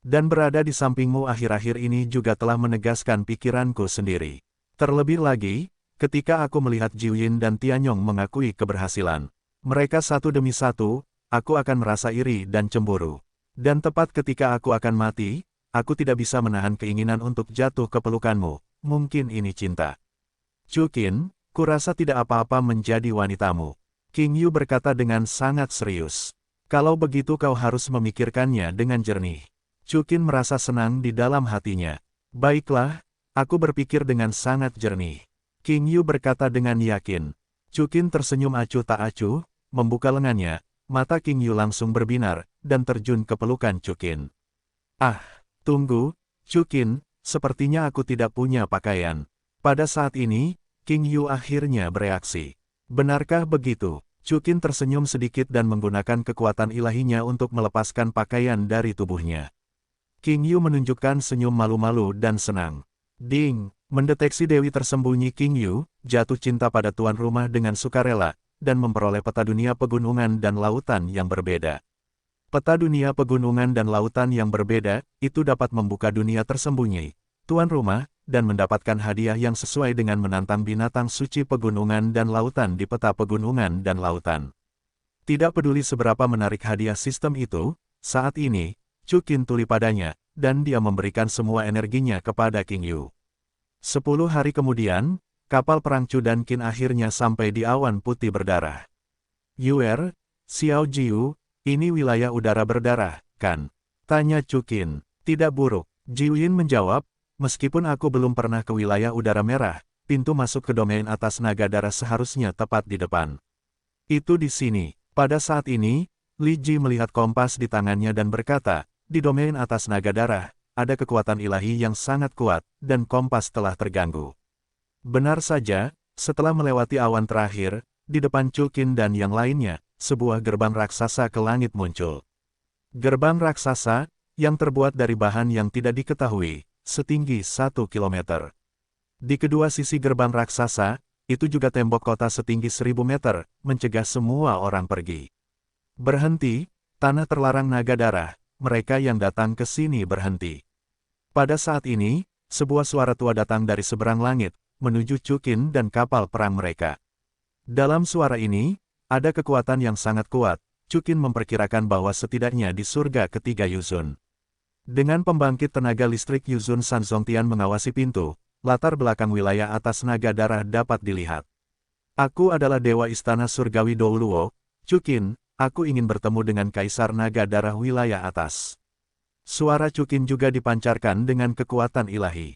Dan berada di sampingmu akhir-akhir ini juga telah menegaskan pikiranku sendiri. Terlebih lagi, ketika aku melihat Jiuyin dan Tianyong mengakui keberhasilan, mereka satu demi satu, aku akan merasa iri dan cemburu. Dan tepat ketika aku akan mati, aku tidak bisa menahan keinginan untuk jatuh ke pelukanmu, mungkin ini cinta. Chukin, kurasa tidak apa-apa menjadi wanitamu. King Yu berkata dengan sangat serius. Kalau begitu kau harus memikirkannya dengan jernih. Chukin merasa senang di dalam hatinya. Baiklah, aku berpikir dengan sangat jernih. King Yu berkata dengan yakin. Chukin tersenyum acuh tak acuh, membuka lengannya, mata King Yu langsung berbinar, dan terjun ke pelukan Chukin. Ah, tunggu, Chukin, sepertinya aku tidak punya pakaian. Pada saat ini, King Yu akhirnya bereaksi. Benarkah begitu? Chukin tersenyum sedikit dan menggunakan kekuatan ilahinya untuk melepaskan pakaian dari tubuhnya. King Yu menunjukkan senyum malu-malu dan senang. Ding! Mendeteksi Dewi tersembunyi, King Yu jatuh cinta pada tuan rumah dengan sukarela, dan memperoleh peta dunia pegunungan dan lautan yang berbeda. Peta dunia pegunungan dan lautan yang berbeda, itu dapat membuka dunia tersembunyi, tuan rumah, dan mendapatkan hadiah yang sesuai dengan menantang binatang suci pegunungan dan lautan di peta pegunungan dan lautan. Tidak peduli seberapa menarik hadiah sistem itu, saat ini, Chu Qin tuli padanya, dan dia memberikan semua energinya kepada King Yu. 10 hari kemudian, kapal perang Chu dan Qin akhirnya sampai di awan putih berdarah. Yuer, Xiao Jiu, ini wilayah udara berdarah, kan? Tanya Chu Qin. Tidak buruk, Jiu Yin menjawab, meskipun aku belum pernah ke wilayah udara merah, pintu masuk ke domain atas naga darah seharusnya tepat di depan. Itu di sini. Pada saat ini, Li Ji melihat kompas di tangannya dan berkata, di domain atas naga darah, ada kekuatan ilahi yang sangat kuat, dan kompas telah terganggu. Benar saja, setelah melewati awan terakhir, di depan Chu Qin dan yang lainnya, sebuah gerbang raksasa ke langit muncul. Gerbang raksasa, yang terbuat dari bahan yang tidak diketahui, setinggi 1 kilometer. Di kedua sisi gerbang raksasa, itu juga tembok kota setinggi 1000 meter, mencegah semua orang pergi. Berhenti, tanah terlarang naga darah, mereka yang datang ke sini berhenti. Pada saat ini, sebuah suara tua datang dari seberang langit, menuju Chu Qin dan kapal perang mereka. Dalam suara ini, ada kekuatan yang sangat kuat. Chu Qin memperkirakan bahwa setidaknya di surga ketiga Yuzun. Dengan pembangkit tenaga listrik Yuzun Sanzongtian mengawasi pintu, latar belakang wilayah atas naga darah dapat dilihat. Aku adalah Dewa Istana Surgawi Douluo, Chu Qin, aku ingin bertemu dengan Kaisar Naga Darah wilayah atas. Suara Chu Qin juga dipancarkan dengan kekuatan ilahi.